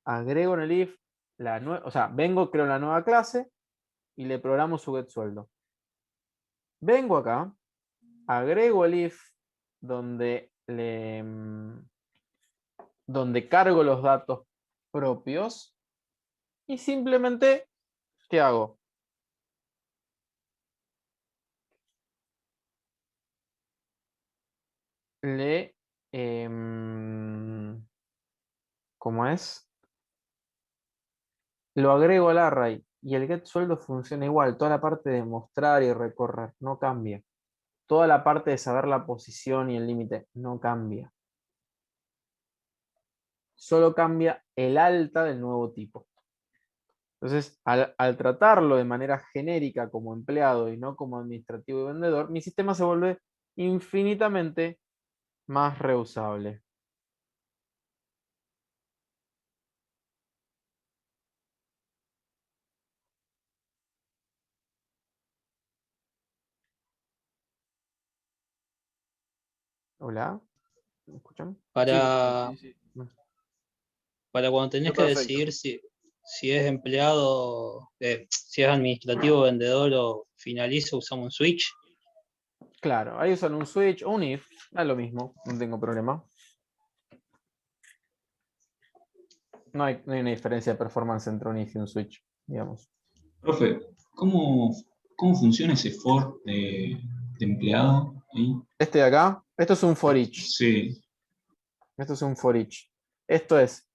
Agrego en el if, creo la nueva clase y le programo su getSueldo. Vengo acá, agrego el if donde cargo los datos propios y simplemente, ¿qué hago? ¿Cómo es? Lo agrego al array y el getSueldo funciona igual. Toda la parte de mostrar y recorrer no cambia. Toda la parte de saber la posición y el límite no cambia. Solo cambia el alta del nuevo tipo. Entonces, al tratarlo de manera genérica como empleado y no como administrativo y vendedor, mi sistema se vuelve infinitamente más reusable. ¿Hola? ¿Me escuchan? Para, Sí. para cuando tenés Está que perfecto. decidir si es empleado, si es administrativo, vendedor o finalizo, usamos un switch. Claro, ahí usan un switch o un if, da lo mismo, no tengo problema. No hay una diferencia de performance entre un if y un switch, digamos. Profe, ¿cómo funciona ese for de empleado ahí? Este de acá, esto es un for each. Sí, Esto es un for each. Esto es,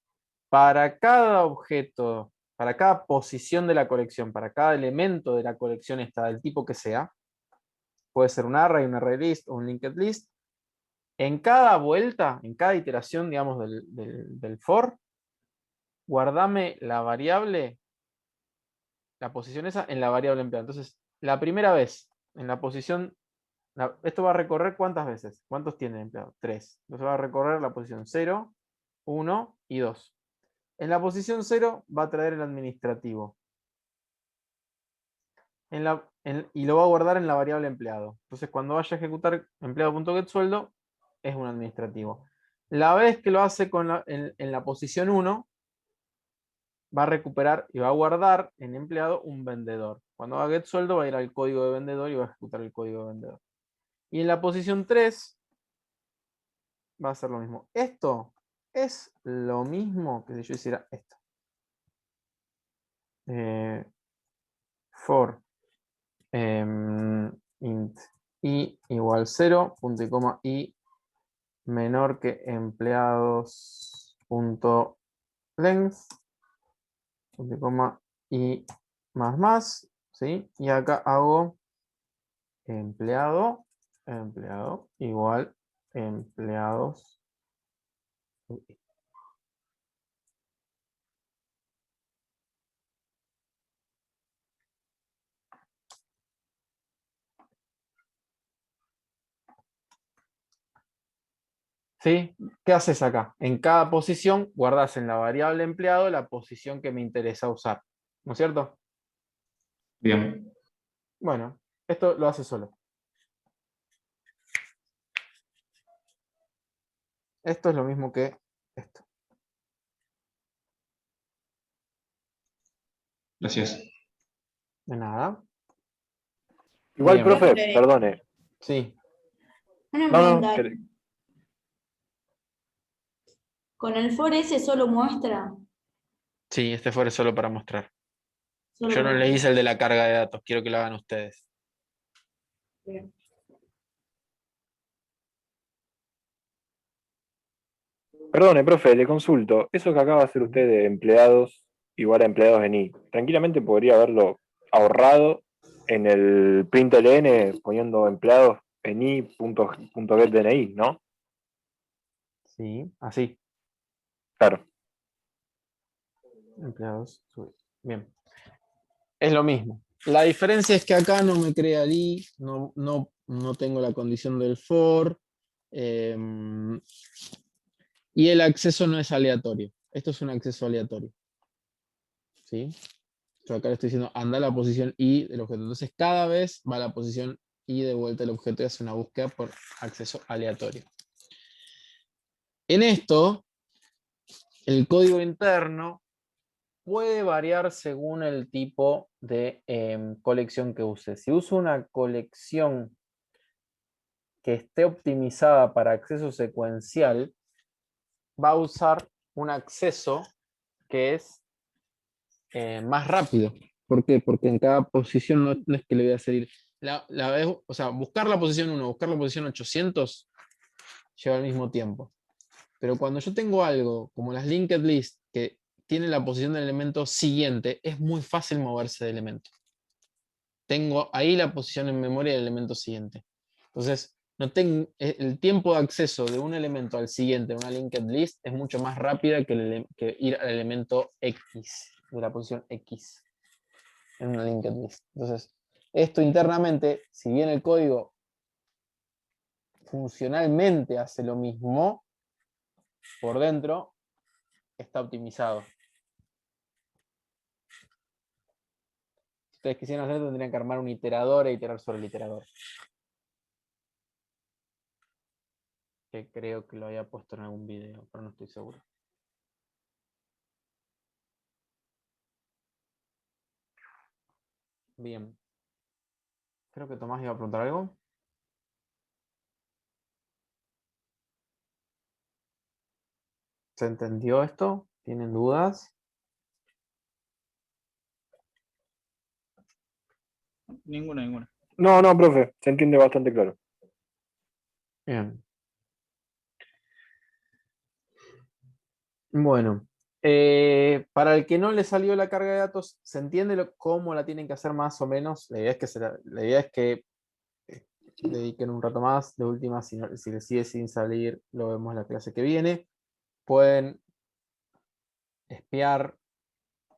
para cada objeto, para cada posición de la colección, para cada elemento de la colección esta, del tipo que sea, puede ser un array list o un linked list, en cada vuelta, en cada iteración, digamos, del for, guardame la variable, la posición esa, en la variable empleada. Entonces, la primera vez, en la posición, esto va a recorrer ¿cuántas veces? ¿Cuántos tiene el empleado? 3. Entonces va a recorrer la posición 0, 1 y 2. En la posición 0 va a traer el administrativo. Y lo va a guardar en la variable empleado. Entonces, cuando vaya a ejecutar empleado.getSueldo, es un administrativo. La vez que lo hace en la posición 1, va a recuperar y va a guardar en empleado un vendedor. Cuando haga getSueldo, va a ir al código de vendedor y va a ejecutar el código de vendedor. Y en la posición 3, va a hacer lo mismo. Esto es lo mismo que si yo hiciera esto. For int i igual 0, punto y coma i menor que empleados punto length, punto y coma i más, ¿sí? Y acá hago empleado igual empleados. ¿Sí? ¿Qué haces acá? En cada posición guardas en la variable empleado la posición que me interesa usar. ¿No es cierto? bien. Bueno, esto lo hace solo. Esto es lo mismo que esto. Gracias. De nada. Igual, Bien. profe, Profe, perdone. Sí. una No, pregunta. ¿Con el for S solo muestra? Sí, este fue solo para mostrar. Solo Yo no para le hice mostrar. el de la carga de datos, quiero que lo hagan ustedes. Bien. Perdone, profe, le consulto. Eso que acaba de hacer usted de empleados igual a empleados en I, tranquilamente podría haberlo ahorrado en el println poniendo empleados en I punto get DNI, ¿no? Sí, así. Claro. Empleados. Bien. Es lo mismo. La diferencia es que acá no me crea el i, no tengo la condición del for, y el acceso no es aleatorio. Esto es un acceso aleatorio. ¿Sí? Yo acá le estoy diciendo anda a la posición i del objeto. Entonces cada vez va a la posición i de vuelta del objeto y hace una búsqueda por acceso aleatorio. En esto, el código interno puede variar según el tipo de colección que use. Si uso una colección que esté optimizada para acceso secuencial, va a usar un acceso que es más rápido. ¿Por qué? Porque en cada posición no es que le voy a salir. O sea, buscar la posición 1, buscar la posición 800 lleva el mismo tiempo. Pero cuando yo tengo algo como las linked list que tiene la posición del elemento siguiente, es muy fácil moverse de elemento. Tengo ahí la posición en memoria del elemento siguiente. Entonces, no tengo, el tiempo de acceso de un elemento al siguiente, una linked list, es mucho más rápida que ir al elemento X, de la posición X, en una linked list. Entonces, esto internamente, si bien el código funcionalmente hace lo mismo, por dentro está optimizado. Si ustedes quisieran hacerlo, tendrían que armar un iterador e iterar sobre el iterador. Que creo que lo había puesto en algún video, pero no estoy seguro. Bien. Creo que Tomás iba a preguntar algo. ¿Se entendió esto? ¿Tienen dudas? Ninguna. No, profe, se entiende bastante claro. Bien. Bueno, para el que no le salió la carga de datos, ¿se entiende cómo la tienen que hacer más o menos? La idea es que dediquen un rato más. De última, si les sigue sin salir, lo vemos la clase que viene. Pueden espiar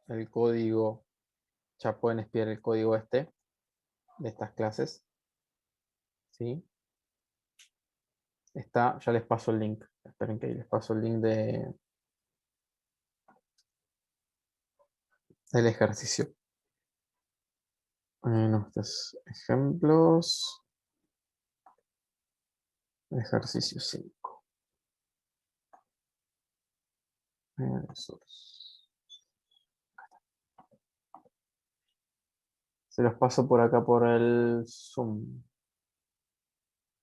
el código, ya pueden espiar el código de estas clases. ¿Sí? Ya les paso el link. Esperen que les paso el link del ejercicio. Bueno, estos ejemplos. Ejercicio 5. Se los paso por acá por el Zoom.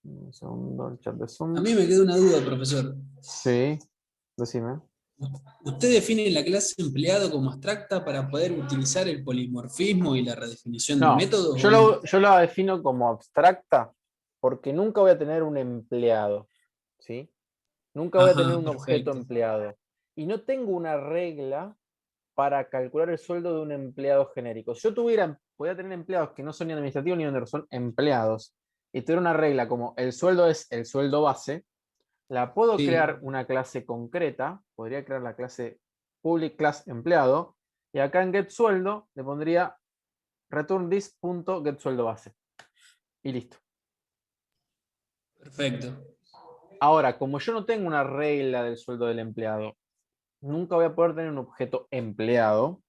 Un segundo, el chat de Zoom. A mí me queda una duda, profesor. Sí, decime. ¿Usted define la clase empleado como abstracta para poder utilizar el polimorfismo y la redefinición del No, método? yo la defino como abstracta porque nunca voy a tener un empleado, ¿sí? Nunca voy a tener Ajá, un objeto perfecto. empleado. Y no tengo una regla para calcular el sueldo de un empleado genérico. Si yo podría tener empleados que no son ni administrativos ni vendedores, son empleados, y tuviera una regla como el sueldo es el sueldo base, la puedo Sí, crear una clase concreta, podría crear la clase public class empleado, y acá en get sueldo le pondría return this.getSueldoBase. Y listo. perfecto. Ahora, como yo no tengo una regla del sueldo del empleado, nunca voy a poder tener un objeto empleado,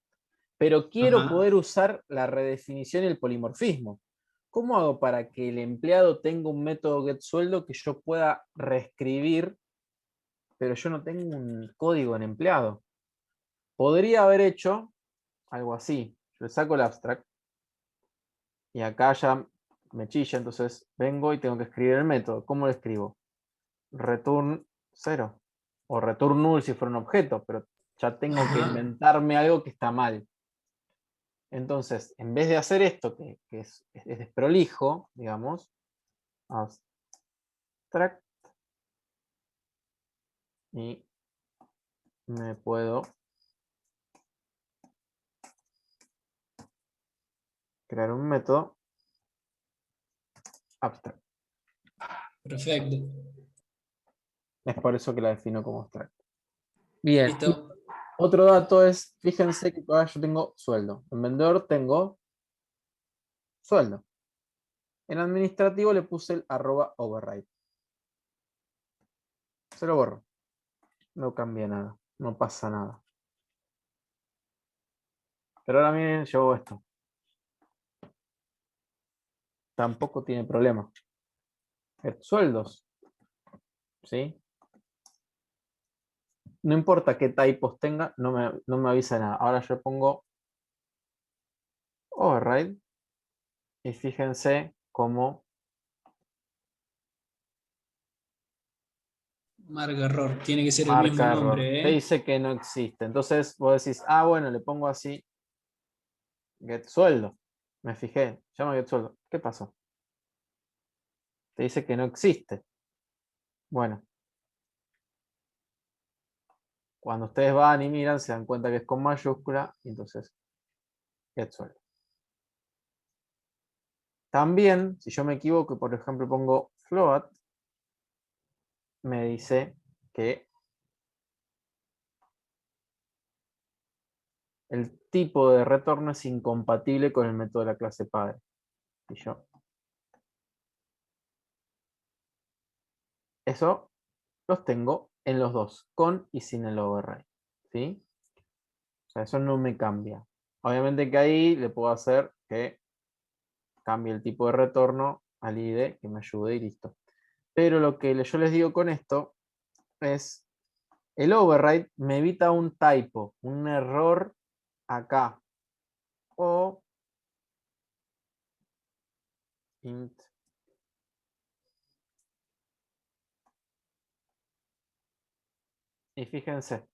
pero quiero Ajá. poder usar la redefinición y el polimorfismo. ¿Cómo hago para que el empleado tenga un método getSueldo que yo pueda reescribir, pero yo no tengo un código en empleado? Podría haber hecho algo así. Yo le saco el abstract y acá ya me chilla, entonces vengo y tengo que escribir el método. ¿Cómo lo escribo? Return 0 o return null si fuera un objeto, pero ya tengo que Ajá. inventarme algo que está mal. Entonces, en vez de hacer esto, que es desprolijo, digamos, abstract, y me puedo crear un método abstract. Perfecto. Es por eso que la defino como abstract. Bien, Listo. otro dato es, fíjense que yo tengo sueldo. En vendedor tengo sueldo. En administrativo le puse el @override. Se lo borro. No cambia nada. No pasa nada. Pero ahora miren, llevo esto. Tampoco tiene problema. Sueldos. ¿Sí? No importa qué typos tenga, no me avisa nada. Ahora yo pongo override y fíjense cómo Marca error. Tiene que ser el mismo marca error. nombre, Te ¿eh? dice que no existe. Entonces vos decís, bueno, le pongo así, get sueldo. Me fijé, llama get sueldo. ¿Qué pasó? Te dice que no existe. Bueno. Cuando ustedes van y miran, se dan cuenta que es con mayúscula, y entonces get sueldo. También, si yo me equivoco y por ejemplo pongo float, me dice que el tipo de retorno es incompatible con el método de la clase padre. Y yo. Eso los tengo en los dos, con y sin el override. ¿Sí? O sea, eso no me cambia. Obviamente que ahí le puedo hacer que cambie el tipo de retorno al IDE, que me ayude y listo. Pero lo que yo les digo con esto es, el override me evita un typo, un error acá. O int y fíjense,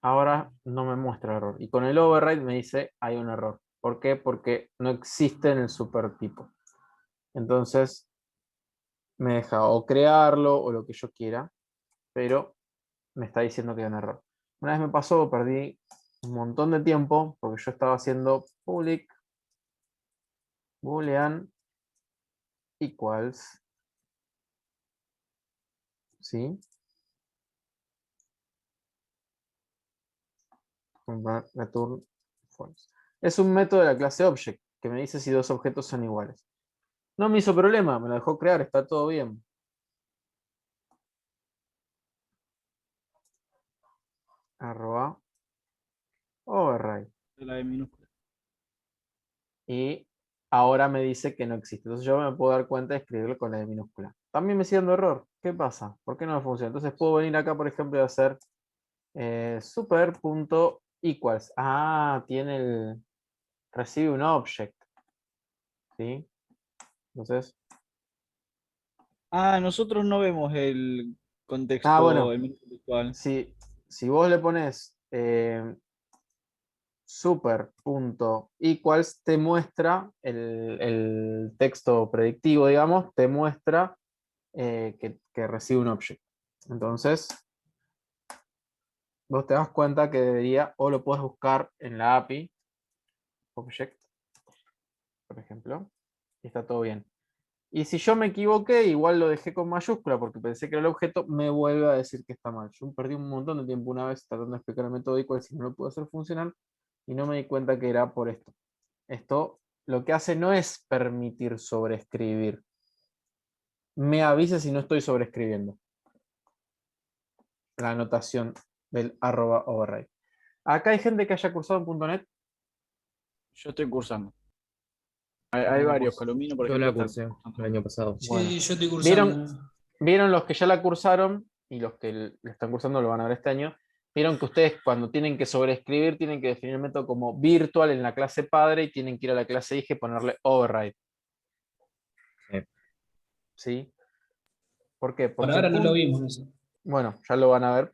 ahora no me muestra error. Y con el override me dice hay un error. ¿Por qué? Porque no existe en el supertipo. Entonces me deja o crearlo o lo que yo quiera, pero me está diciendo que hay un error. Una vez me pasó, perdí un montón de tiempo porque yo estaba haciendo public boolean equals, ¿sí? Return false. Es un método de la clase object que me dice si dos objetos son iguales. No me hizo problema, me lo dejó crear, está todo bien. Arroba override. La de minúscula. Y ahora me dice que no existe. Entonces yo me puedo dar cuenta de escribirlo con la de minúscula. También me sigue dando error. ¿Qué pasa? ¿Por qué no funciona? Entonces puedo venir acá, por ejemplo, y hacer super.equals. Tiene el... recibe un object. ¿Sí? Entonces... Nosotros no vemos el contexto, bueno. el menú virtual. Si vos le pones super.equals, te muestra el texto predictivo, digamos, te muestra que recibe un object. Entonces, vos te das cuenta que debería, o lo puedes buscar en la API, object, por ejemplo, y está todo bien. Y si yo me equivoqué, igual lo dejé con mayúscula porque pensé que era el objeto, me vuelve a decir que está mal. Yo perdí un montón de tiempo una vez tratando de explicar el método equal si no lo puedo hacer funcionar y no me di cuenta que era por esto. Esto lo que hace no es permitir sobreescribir. Me avisa si no estoy sobreescribiendo la anotación del @override. Acá hay gente que haya cursado en .NET. Yo estoy cursando. Hay varios, Colomino, por Yo ejemplo, la está cursé cursando. el año pasado. Bueno. Sí, yo estoy cursando. ¿Vieron los que ya la cursaron y los que le están cursando lo van a ver este año? Vieron que ustedes cuando tienen que sobreescribir tienen que definir el método como virtual en la clase padre y tienen que ir a la clase hija y ponerle override. ¿Sí? ¿Por qué? Por Porque ahora no lo vimos eso. bueno, ya lo van a ver.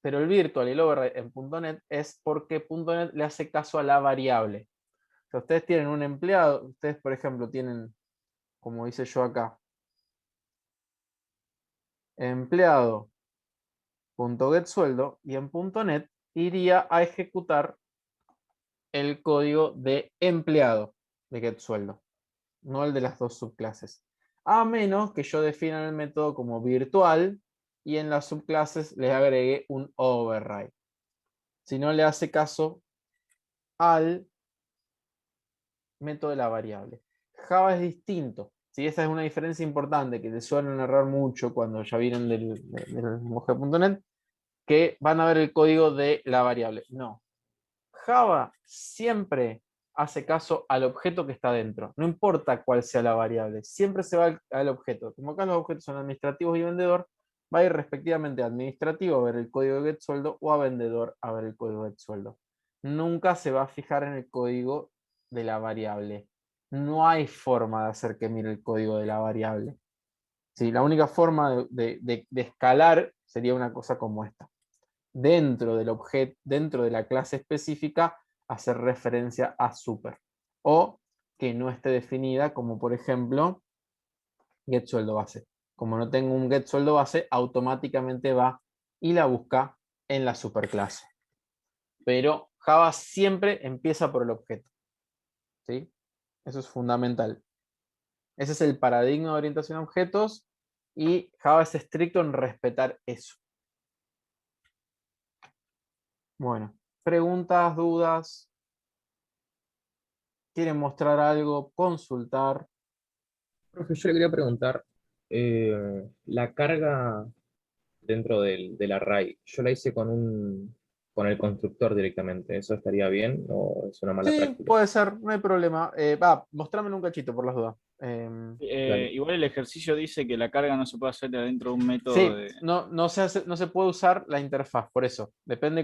Pero el virtual y el override en .NET es porque .NET le hace caso a la variable. O sea, ustedes tienen un empleado, ustedes por ejemplo tienen, como dice yo acá, empleado.getSueldo y en .NET iría a ejecutar el código de empleado de getSueldo, no el de las dos subclases. A menos que yo defina el método como virtual y en las subclases les agregue un override. Si no le hace caso al método de la variable. Java es distinto. ¿Sí? Esa es una diferencia importante que te suelen errar mucho cuando ya vienen del lenguaje.net, que van a ver el código de la variable. No. Java siempre hace caso al objeto que está dentro. No importa cuál sea la variable. Siempre se va al objeto. Como acá los objetos son administrativos y vendedor, va a ir respectivamente a administrativo a ver el código de getSueldo o a vendedor a ver el código de getSueldo. Nunca se va a fijar en el código de la variable. No hay forma de hacer que mire el código de la variable. Sí, la única forma de escalar sería una cosa como esta. Dentro del objeto, dentro de la clase específica, hacer referencia a super. O que no esté definida, como por ejemplo, getSueldo base. Como no tengo un getSueldo base, automáticamente va y la busca en la superclase. Pero Java siempre empieza por el objeto. ¿Sí? Eso es fundamental. Ese es el paradigma de orientación a objetos y Java es estricto en respetar eso. Bueno, preguntas, dudas. ¿Quieren mostrar algo? Consultar. Profe, yo le quería preguntar, la carga dentro del array, yo la hice con el constructor directamente. ¿Eso estaría bien o es una mala Sí, práctica? puede ser, no hay problema. Mostrame un cachito por las dudas. Dale. Igual el ejercicio dice que la carga no se puede hacer dentro de un método Sí, de... no se puede usar la interfaz, por eso. Depende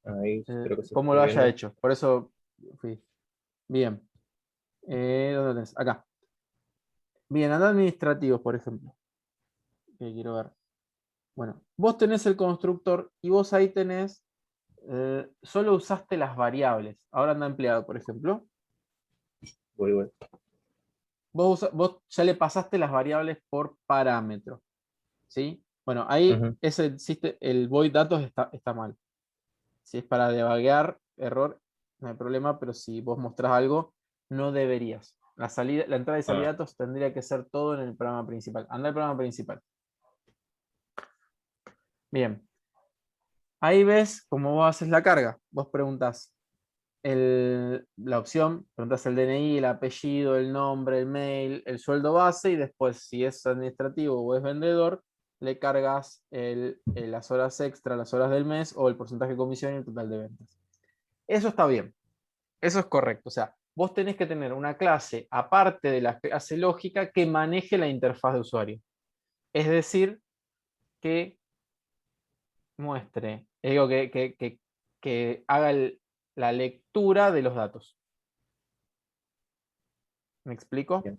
Ahí creo que se cómo está lo haya viendo. hecho. Por eso fui. Bien. ¿Dónde tenés? Acá. Bien, anda administrativos, por ejemplo. Que quiero ver. Bueno, vos tenés el constructor y vos ahí tenés, solo usaste las variables. Ahora anda empleado, por ejemplo. Voy. Vos ya le pasaste las variables por parámetro. ¿Sí? Bueno, ahí Ujú. existe el void datos está mal. Si es para debuguear, error, no hay problema, pero si vos mostrás algo, no deberías. La entrada y salida de Ah, datos tendría que ser todo en el programa principal. Anda al programa principal. Bien. Ahí ves cómo vos haces la carga. Vos preguntás la opción, preguntás el DNI, el apellido, el nombre, el mail, el sueldo base y después, si es administrativo o es vendedor, le cargas las horas extra, las horas del mes o el porcentaje de comisión y el total de ventas. Eso está bien. Eso es correcto. O sea, vos tenés que tener una clase aparte de la clase lógica que maneje la interfaz de usuario. Es decir, que muestre, digo, que haga la lectura de los datos. ¿Me explico? bien.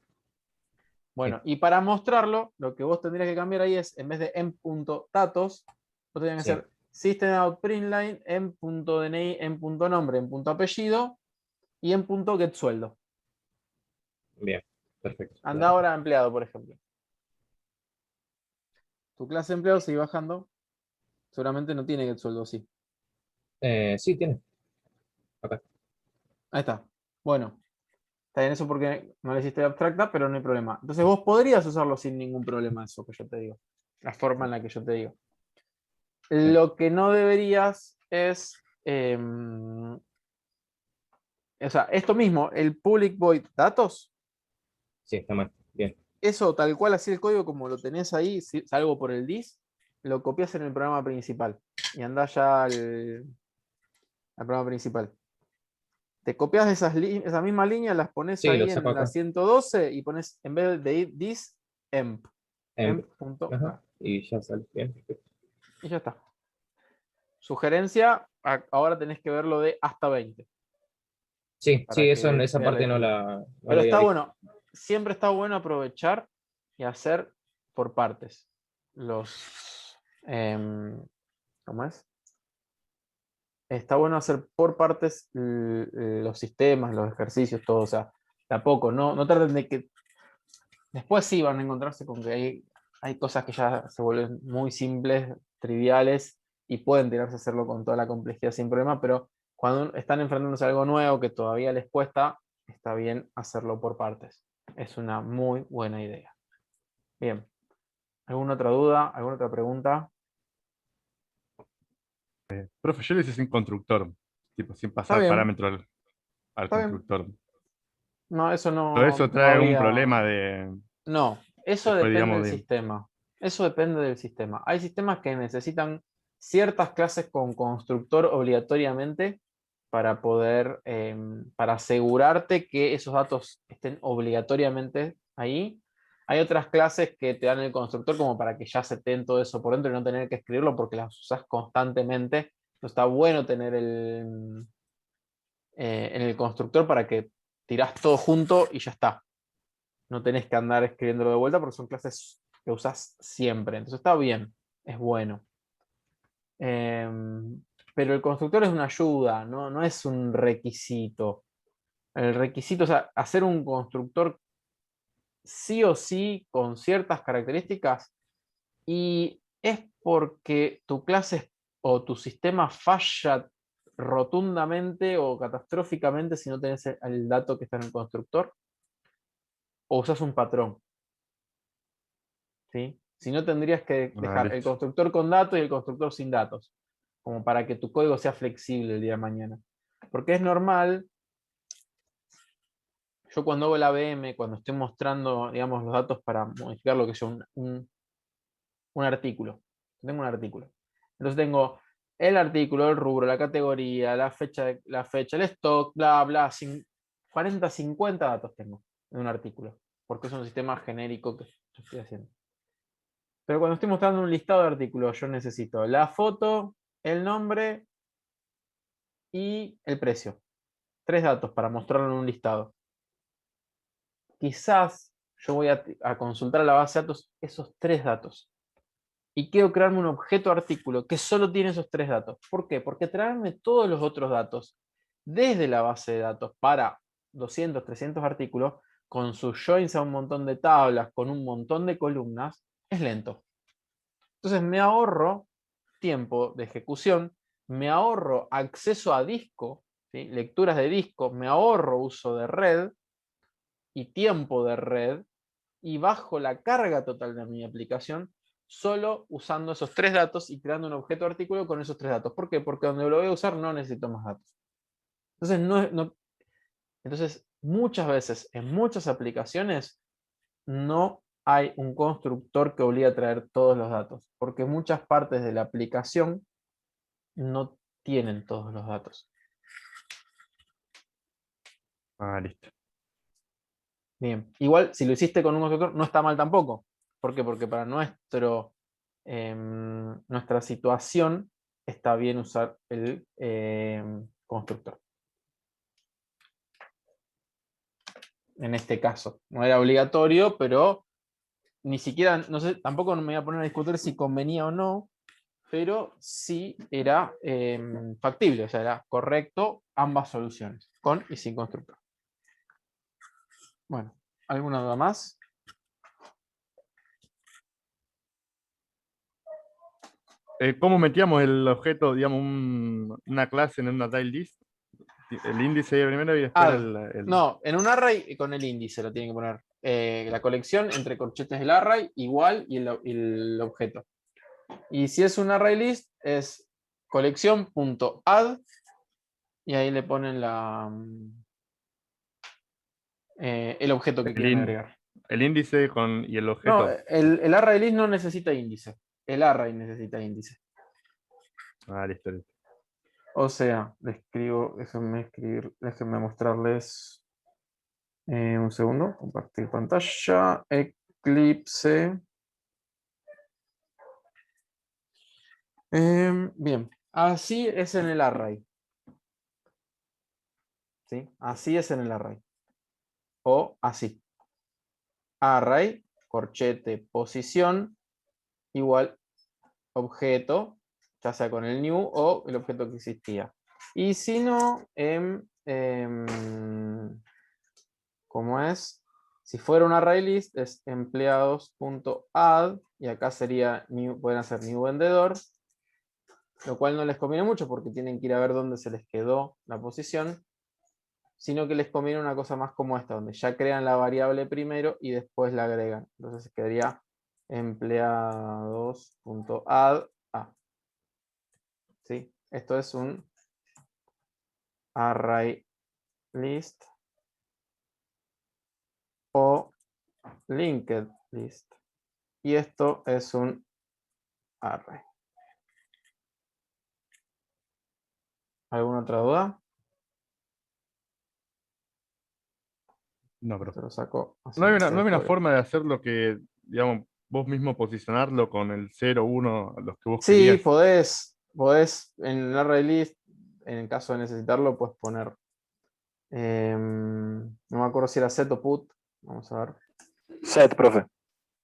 Bueno, y para mostrarlo, lo que vos tendrías que cambiar ahí es, en vez de en.datos, vos tendrías que Sí, hacer system.out.println, en.dni, en.nombre, en.apellido y en.getSueldo. bien, perfecto. Anda ahora a empleado, por ejemplo. Tu clase de empleado sigue bajando. Seguramente no tiene getSueldo, sí. Sí, tiene. Acá. Ahí está. Bueno, está bien eso porque no le hiciste abstracta, pero no hay problema. Entonces vos podrías usarlo sin ningún problema, eso que yo te digo. La forma en la que yo te digo. Bien. Lo que no deberías es... o sea, esto mismo, el public void datos, Sí, está mal. Bien. eso tal cual así el código como lo tenés ahí, salvo por el dis, lo copias en el programa principal. Y andás ya al programa principal. Te copias esas mismas líneas, las pones Sí, lo ahí saco en la acá. 112 y pones, en vez de this, emp. Em, Ajá. Emp.k. Y ya sale. Bien, perfecto. Y ya está. Sugerencia, ahora tenés que ver lo de hasta 20. Sí, Para sí, eso, que esa veas la parte diferencia. no la Pero había está visto. bueno, siempre está bueno aprovechar y hacer por partes. ¿Cómo es? Está bueno hacer por partes los sistemas, los ejercicios, todo. O sea, tampoco, no traten de que. Después sí van a encontrarse con que hay cosas que ya se vuelven muy simples, triviales, y pueden tirarse a hacerlo con toda la complejidad sin problema, pero cuando están enfrentándose a algo nuevo que todavía les cuesta, está bien hacerlo por partes. Es una muy buena idea. Bien. ¿Alguna otra duda? ¿Alguna otra pregunta? Profe, yo lo hice sin constructor, tipo, sin Está pasar bien, parámetro al está bien. constructor. No, eso Todo no, eso no trae un habría. problema de, No, eso después, depende digamos, del de... sistema. Eso depende del sistema. Hay sistemas que necesitan ciertas clases con constructor obligatoriamente para poder, para asegurarte que esos datos estén obligatoriamente ahí. Hay otras clases que te dan el constructor como para que ya se te den todo eso por dentro y no tener que escribirlo porque las usas constantemente. Entonces está bueno tener en el constructor para que tirás todo junto y ya está. No tenés que andar escribiéndolo de vuelta porque son clases que usás siempre. Entonces está bien, es bueno. Pero el constructor es una ayuda, no es un requisito. El requisito, o sea, hacer un constructor sí o sí con ciertas características y es porque tu clase o tu sistema falla rotundamente o catastróficamente si no tenés el dato que está en el constructor o usas un patrón. ¿Sí? Si no, tendrías que dejar el listo. constructor con datos y el constructor sin datos, como para que tu código sea flexible el día de mañana. Porque es normal, yo cuando hago el ABM, cuando estoy mostrando, digamos, los datos para modificar lo que es un artículo. Tengo un artículo. Entonces tengo el artículo, el rubro, la categoría, la fecha, el stock, bla, bla, 40, 50 datos tengo en un artículo, porque es un sistema genérico que yo estoy haciendo. Pero cuando estoy mostrando un listado de artículos, yo necesito la foto, el nombre y el precio. 3 datos para mostrarlo en un listado. Quizás yo voy a consultar a la base de datos esos 3 datos. Y quiero crearme un objeto artículo que solo tiene esos 3 datos. ¿Por qué? Porque traerme todos los otros datos desde la base de datos para 200, 300 artículos, con sus joins a un montón de tablas, con un montón de columnas, es lento. Entonces me ahorro tiempo de ejecución, me ahorro acceso a disco, ¿sí? Lecturas de disco, me ahorro uso de red y tiempo de red y bajo la carga total de mi aplicación solo usando esos 3 datos y creando un objeto artículo con esos 3 datos. ¿Por qué? Porque donde lo voy a usar no necesito más datos. Entonces, entonces muchas veces en muchas aplicaciones no hay un constructor que obliga a traer todos los datos, porque muchas partes de la aplicación no tienen todos los datos. Listo. Bien, igual si lo hiciste con un constructor no está mal tampoco. ¿Por qué? Porque para nuestra situación está bien usar el constructor. En este caso, no era obligatorio, pero ni siquiera, no sé, tampoco me voy a poner a discutir si convenía o no, pero sí era factible, o sea, era correcto ambas soluciones, con y sin constructor. Bueno, ¿alguna duda más? ¿Cómo metíamos el objeto, digamos, una clase en una tile list? El índice primero y después No, en un array con el índice lo tienen que poner. La colección entre corchetes del array igual y el objeto. Y si es un array list es colección.add y ahí le ponen el objeto que quieren agregar. El índice y el objeto. No, el array list no necesita índice. El array necesita índice. Listo. O sea, le escribo, déjenme mostrarles un segundo, compartir pantalla, Eclipse. Bien, así es en el array. ¿Sí? Así es en el array. O así. Array, corchete, posición, igual objeto, ya sea con el new o el objeto que existía. Y si no, ¿cómo es? Si fuera un array list, es empleados.add, y acá sería new, pueden hacer new vendedor, lo cual no les conviene mucho porque tienen que ir a ver dónde se les quedó la posición, sino que les conviene una cosa más como esta, donde ya crean la variable primero y después la agregan. Entonces quedaría empleados.add. ¿Sí? Esto es un array list o linked list. Y esto es un array. ¿Alguna otra duda? No, pero Te lo saco así. no hay una del código. forma de hacer lo que, digamos, vos mismo posicionarlo con el 0, 1, los que vos Sí, querías. podés en el array list, en caso de necesitarlo, puedes poner. No me acuerdo si era set o put. Vamos a ver. Set, profe.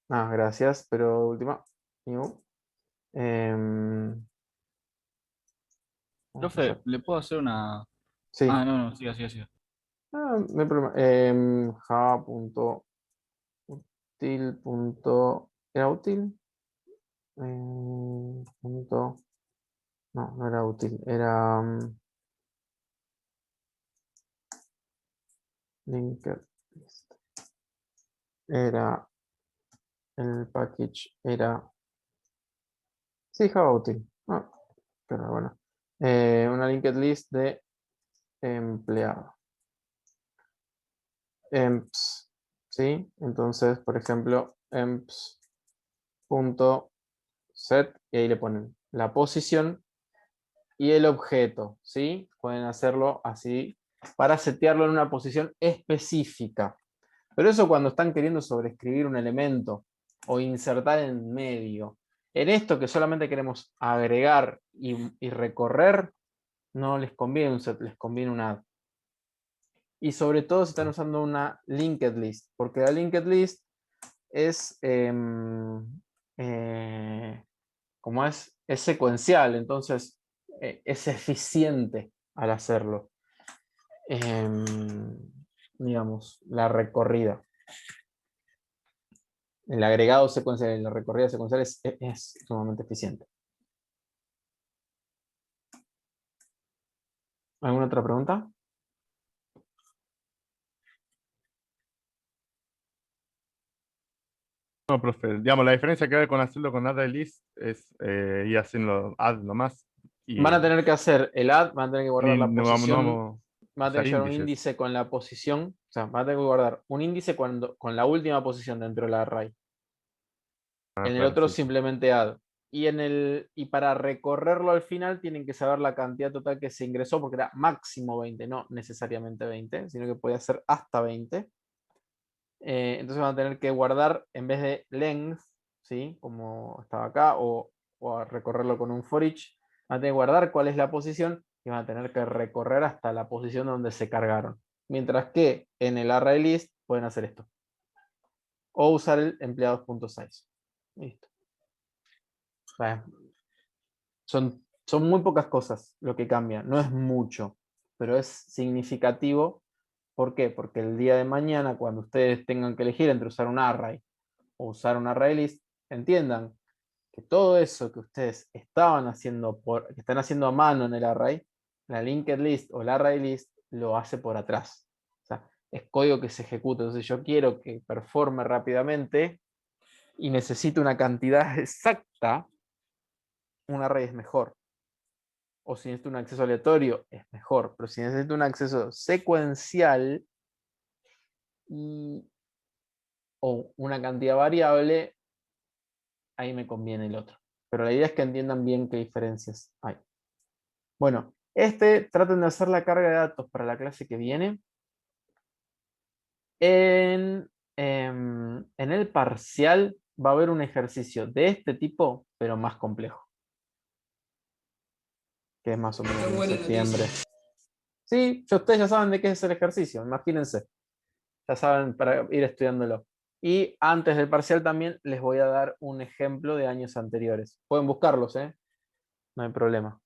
Ah, gracias, pero última. New. Vamos a Profe, hacer. ¿le puedo hacer una...? Sí. Ah, no, siga, siga, siga. No hay problema. Java.util. ¿Era útil? No, no era útil. Era linked list. Era el package. Sí, Java útil. Ah, pero bueno. Una linked list de empleado. Emps. ¿Sí? Entonces, por ejemplo, emps.set y ahí le ponen la posición y el objeto, ¿sí? Pueden hacerlo así para setearlo en una posición específica. Pero eso cuando están queriendo sobreescribir un elemento o insertar en medio. En esto que solamente queremos agregar y recorrer, no les conviene un set, les conviene un add. Y sobre todo si están usando una linked list, porque la linked list es como es secuencial, entonces es eficiente al hacerlo. Digamos, la recorrida. El agregado secuencial y la recorrida secuencial es sumamente eficiente. ¿Alguna otra pregunta? No, profe, digamos, la diferencia que hay con hacerlo con array list es ir haciendo add nomás. Y Van a tener que hacer el add, van a tener que guardar la no posición, vamos van a a tener usar que llevar un índices. índice con la posición, o sea, van a tener que guardar un índice con la última posición dentro de la array. Ah, En el claro, otro sí. simplemente add. Y para recorrerlo al final tienen que saber la cantidad total que se ingresó, porque era máximo 20, no necesariamente 20, sino que podía ser hasta 20. Entonces van a tener que guardar en vez de length, ¿sí? Como estaba acá, o a recorrerlo con un for each, van a tener que guardar cuál es la posición y van a tener que recorrer hasta la posición donde se cargaron. Mientras que en el array list pueden hacer esto. O usar el empleados.size. Listo. Bueno, son muy pocas cosas lo que cambia, no es mucho, pero es significativo. ¿Por qué? Porque el día de mañana, cuando ustedes tengan que elegir entre usar un array o usar un array list, entiendan que todo eso que ustedes estaban haciendo que están haciendo a mano en el array, la linked list o el array list lo hace por atrás. O sea, es código que se ejecuta. Entonces yo quiero que performe rápidamente y necesito una cantidad exacta, un array es mejor. O si necesito un acceso aleatorio, es mejor. Pero si necesito un acceso secuencial o una cantidad variable, ahí me conviene el otro. Pero la idea es que entiendan bien qué diferencias hay. Bueno, traten de hacer la carga de datos para la clase que viene. En el parcial va a haber un ejercicio de este tipo, pero más complejo. Que es más o menos Qué en buena septiembre. noticia. Sí, ustedes ya saben de qué es el ejercicio, imagínense. Ya saben para ir estudiándolo. Y antes del parcial también les voy a dar un ejemplo de años anteriores. Pueden buscarlos, ¿eh? No hay problema.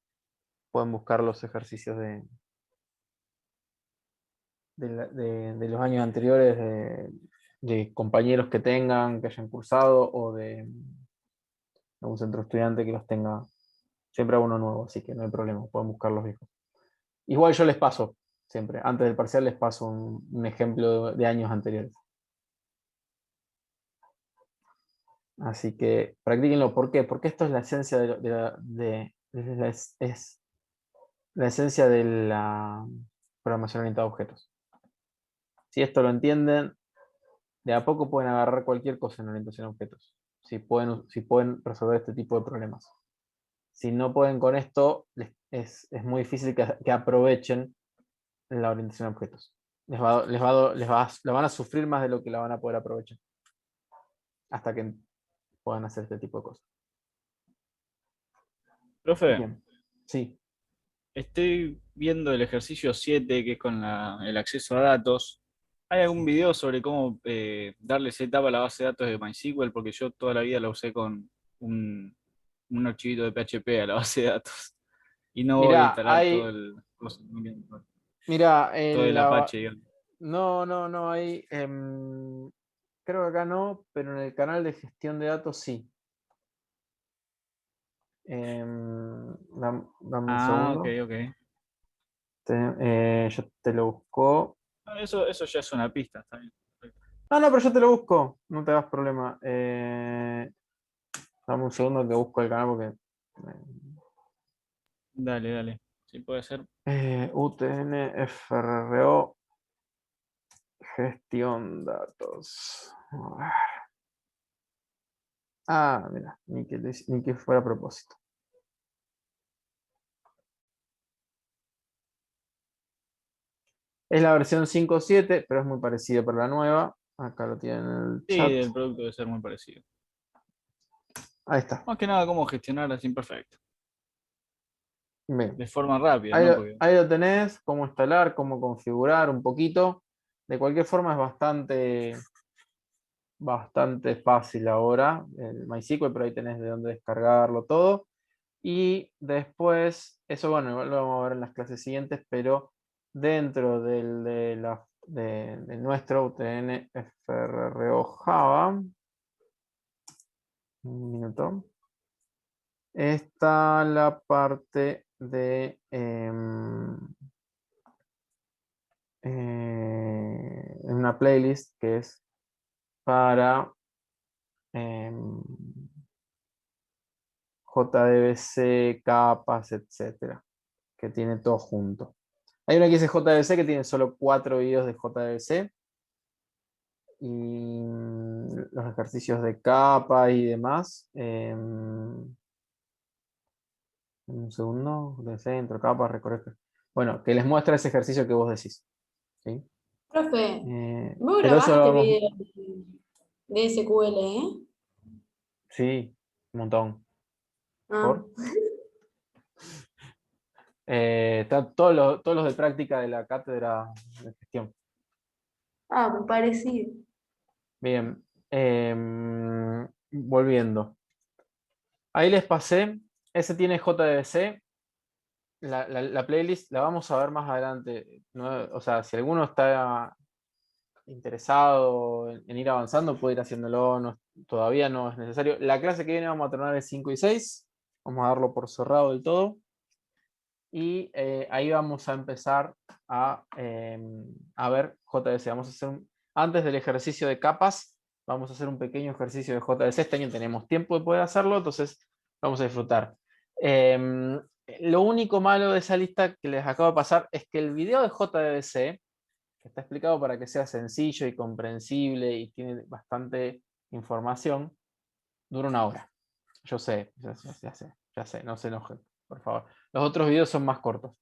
Pueden buscar los ejercicios de los años anteriores, de compañeros que tengan, que hayan cursado, o de algún centro estudiante que los tenga. Siempre hago uno nuevo, así que no hay problema, pueden buscar los viejos. Igual yo les paso, siempre, antes del parcial les paso un ejemplo de años anteriores. Así que practíquenlo. ¿Por qué? Porque esto es la esencia es la esencia de la programación orientada a objetos. Si esto lo entienden, de a poco pueden agarrar cualquier cosa en orientación a objetos. Si pueden resolver este tipo de problemas. Si no pueden con esto, es muy difícil que aprovechen la orientación a objetos. la van a sufrir más de lo que la van a poder aprovechar. Hasta que puedan hacer este tipo de cosas. Profe, Bien. Sí. estoy viendo el ejercicio 7, que es con el acceso a datos. ¿Hay algún video sobre cómo darle setup a la base de datos de MySQL? Porque yo toda la vida la usé con un archivito de PHP a la base de datos. Y no voy a Mirá, instalar todo el todo el Apache, digamos. No hay. Creo que acá no, pero en el canal de gestión de datos sí. Dame un segundo. Ok. Yo te lo busco. Eso ya es una pista, está bien. No, pero yo te lo busco. No te hagas problema. Dame un segundo que busco el canal porque. Dale. Sí, puede ser. UTN FRRO gestión datos. A ver. Mira, ni que fuera a propósito. Es la versión 5.7, pero es muy parecida para la nueva. Acá lo tienen en el Sí, chat. el producto debe ser muy parecido. Ahí está. Más que nada, cómo gestionar así imperfecto. Bien. De forma rápida, ¿no? Porque Ahí lo tenés, cómo instalar, cómo configurar un poquito. De cualquier forma es bastante fácil ahora el MySQL, pero ahí tenés de dónde descargarlo todo. Y después, eso bueno, igual lo vamos a ver en las clases siguientes, pero dentro de nuestro UTN FRRO Java, un minuto, está la parte de una playlist que es para JDBC, capas, etcétera, que tiene todo junto. Hay una que dice JDBC que tiene solo 4 videos de JDBC y los ejercicios de capa y demás. Un segundo, de centro, capa, recorrer. Bueno, que les muestra ese ejercicio que vos decís. ¿Sí? Profe, vos Pero eso grabaste lo vamos. video de SQL, ¿eh? Sí, un montón. Ah. ¿Por? Están todos los de práctica de la cátedra de gestión. Muy parecido. Bien. Volviendo. Ahí les pasé. Ese tiene JDBC. La playlist la vamos a ver más adelante. ¿No? O sea, si alguno está interesado en ir avanzando, puede ir haciéndolo. Todavía no es necesario. La clase que viene vamos a terminar el 5 y 6. Vamos a darlo por cerrado del todo. Y ahí vamos a empezar a ver JDBC. Vamos a hacer antes del ejercicio de capas, vamos a hacer un pequeño ejercicio de JDBC. Este año tenemos tiempo de poder hacerlo, entonces vamos a disfrutar. Lo único malo de esa lista que les acabo de pasar es que el video de JDBC, que está explicado para que sea sencillo y comprensible y tiene bastante información, dura 1 hora. Yo sé, ya sé, no se enojen, por favor. Los otros videos son más cortos,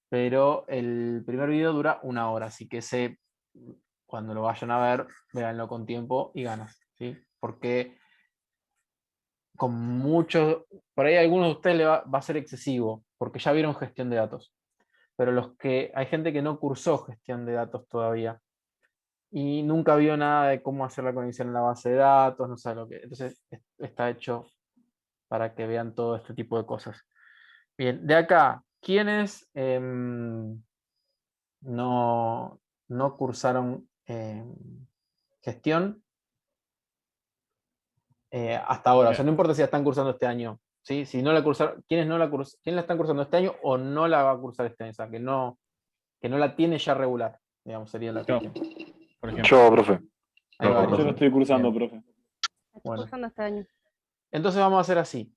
pero el primer video dura 1 hora, así que cuando lo vayan a ver, véanlo con tiempo y ganas, ¿sí? Porque con muchos, por ahí a algunos de ustedes va a ser excesivo, porque ya vieron gestión de datos, pero hay gente que no cursó gestión de datos todavía y nunca vio nada de cómo hacer la conexión en la base de datos, no sabe lo que. Entonces está hecho para que vean todo este tipo de cosas. Bien, de acá, ¿quiénes no cursaron gestión hasta ahora? O sea, no importa si la están cursando este año, ¿sí? Si no la cursaron, ¿quiénes la están cursando este año o no la va a cursar este año? O sea, que no la tiene ya regular, digamos, sería la cuestión. Por ejemplo. Yo, profe. Hay varios. Yo lo estoy cursando, Bien. profe. Estoy Bueno. cursando este año. Entonces vamos a hacer así.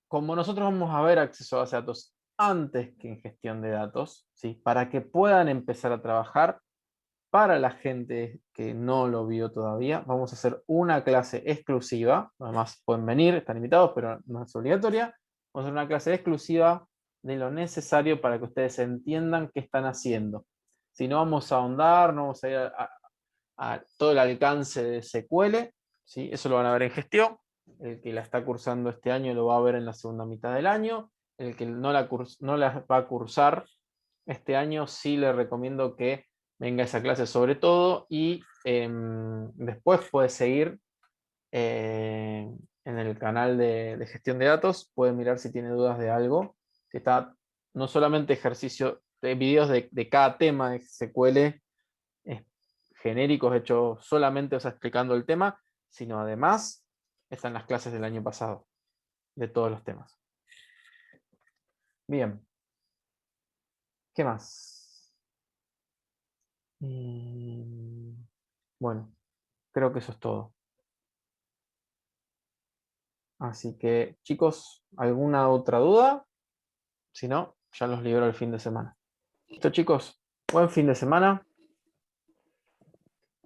Como nosotros vamos a ver acceso a base de datos antes que en gestión de datos, ¿sí? Para que puedan empezar a trabajar, para la gente que no lo vio todavía, vamos a hacer una clase exclusiva. Además pueden venir, están invitados, pero no es obligatoria. Vamos a hacer una clase exclusiva de lo necesario para que ustedes entiendan qué están haciendo. Si no vamos a ahondar, no vamos a ir a todo el alcance de SQL, ¿sí? Eso lo van a ver en gestión. El que la está cursando este año lo va a ver en la segunda mitad del año. El que no la va a cursar este año, sí le recomiendo que venga esa clase sobre todo, y después puede seguir en el canal de gestión de datos, puede mirar si tiene dudas de algo, que está no solamente ejercicio de videos de cada tema de SQL genéricos hechos solamente, o sea, explicando el tema, sino además están las clases del año pasado de todos los temas. Bien. ¿Qué más? Bueno, creo que eso es todo. Así que, chicos, ¿alguna otra duda? Si no, ya los libero el fin de semana. ¿Listo, chicos? Buen fin de semana.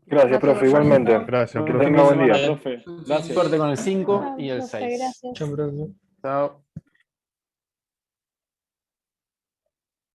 Gracias, profe, igualmente. Gracias, Que profe. tenga buen día. Profe. Gracias. Suerte con el 5 y el 6. Chao, profe. Chao.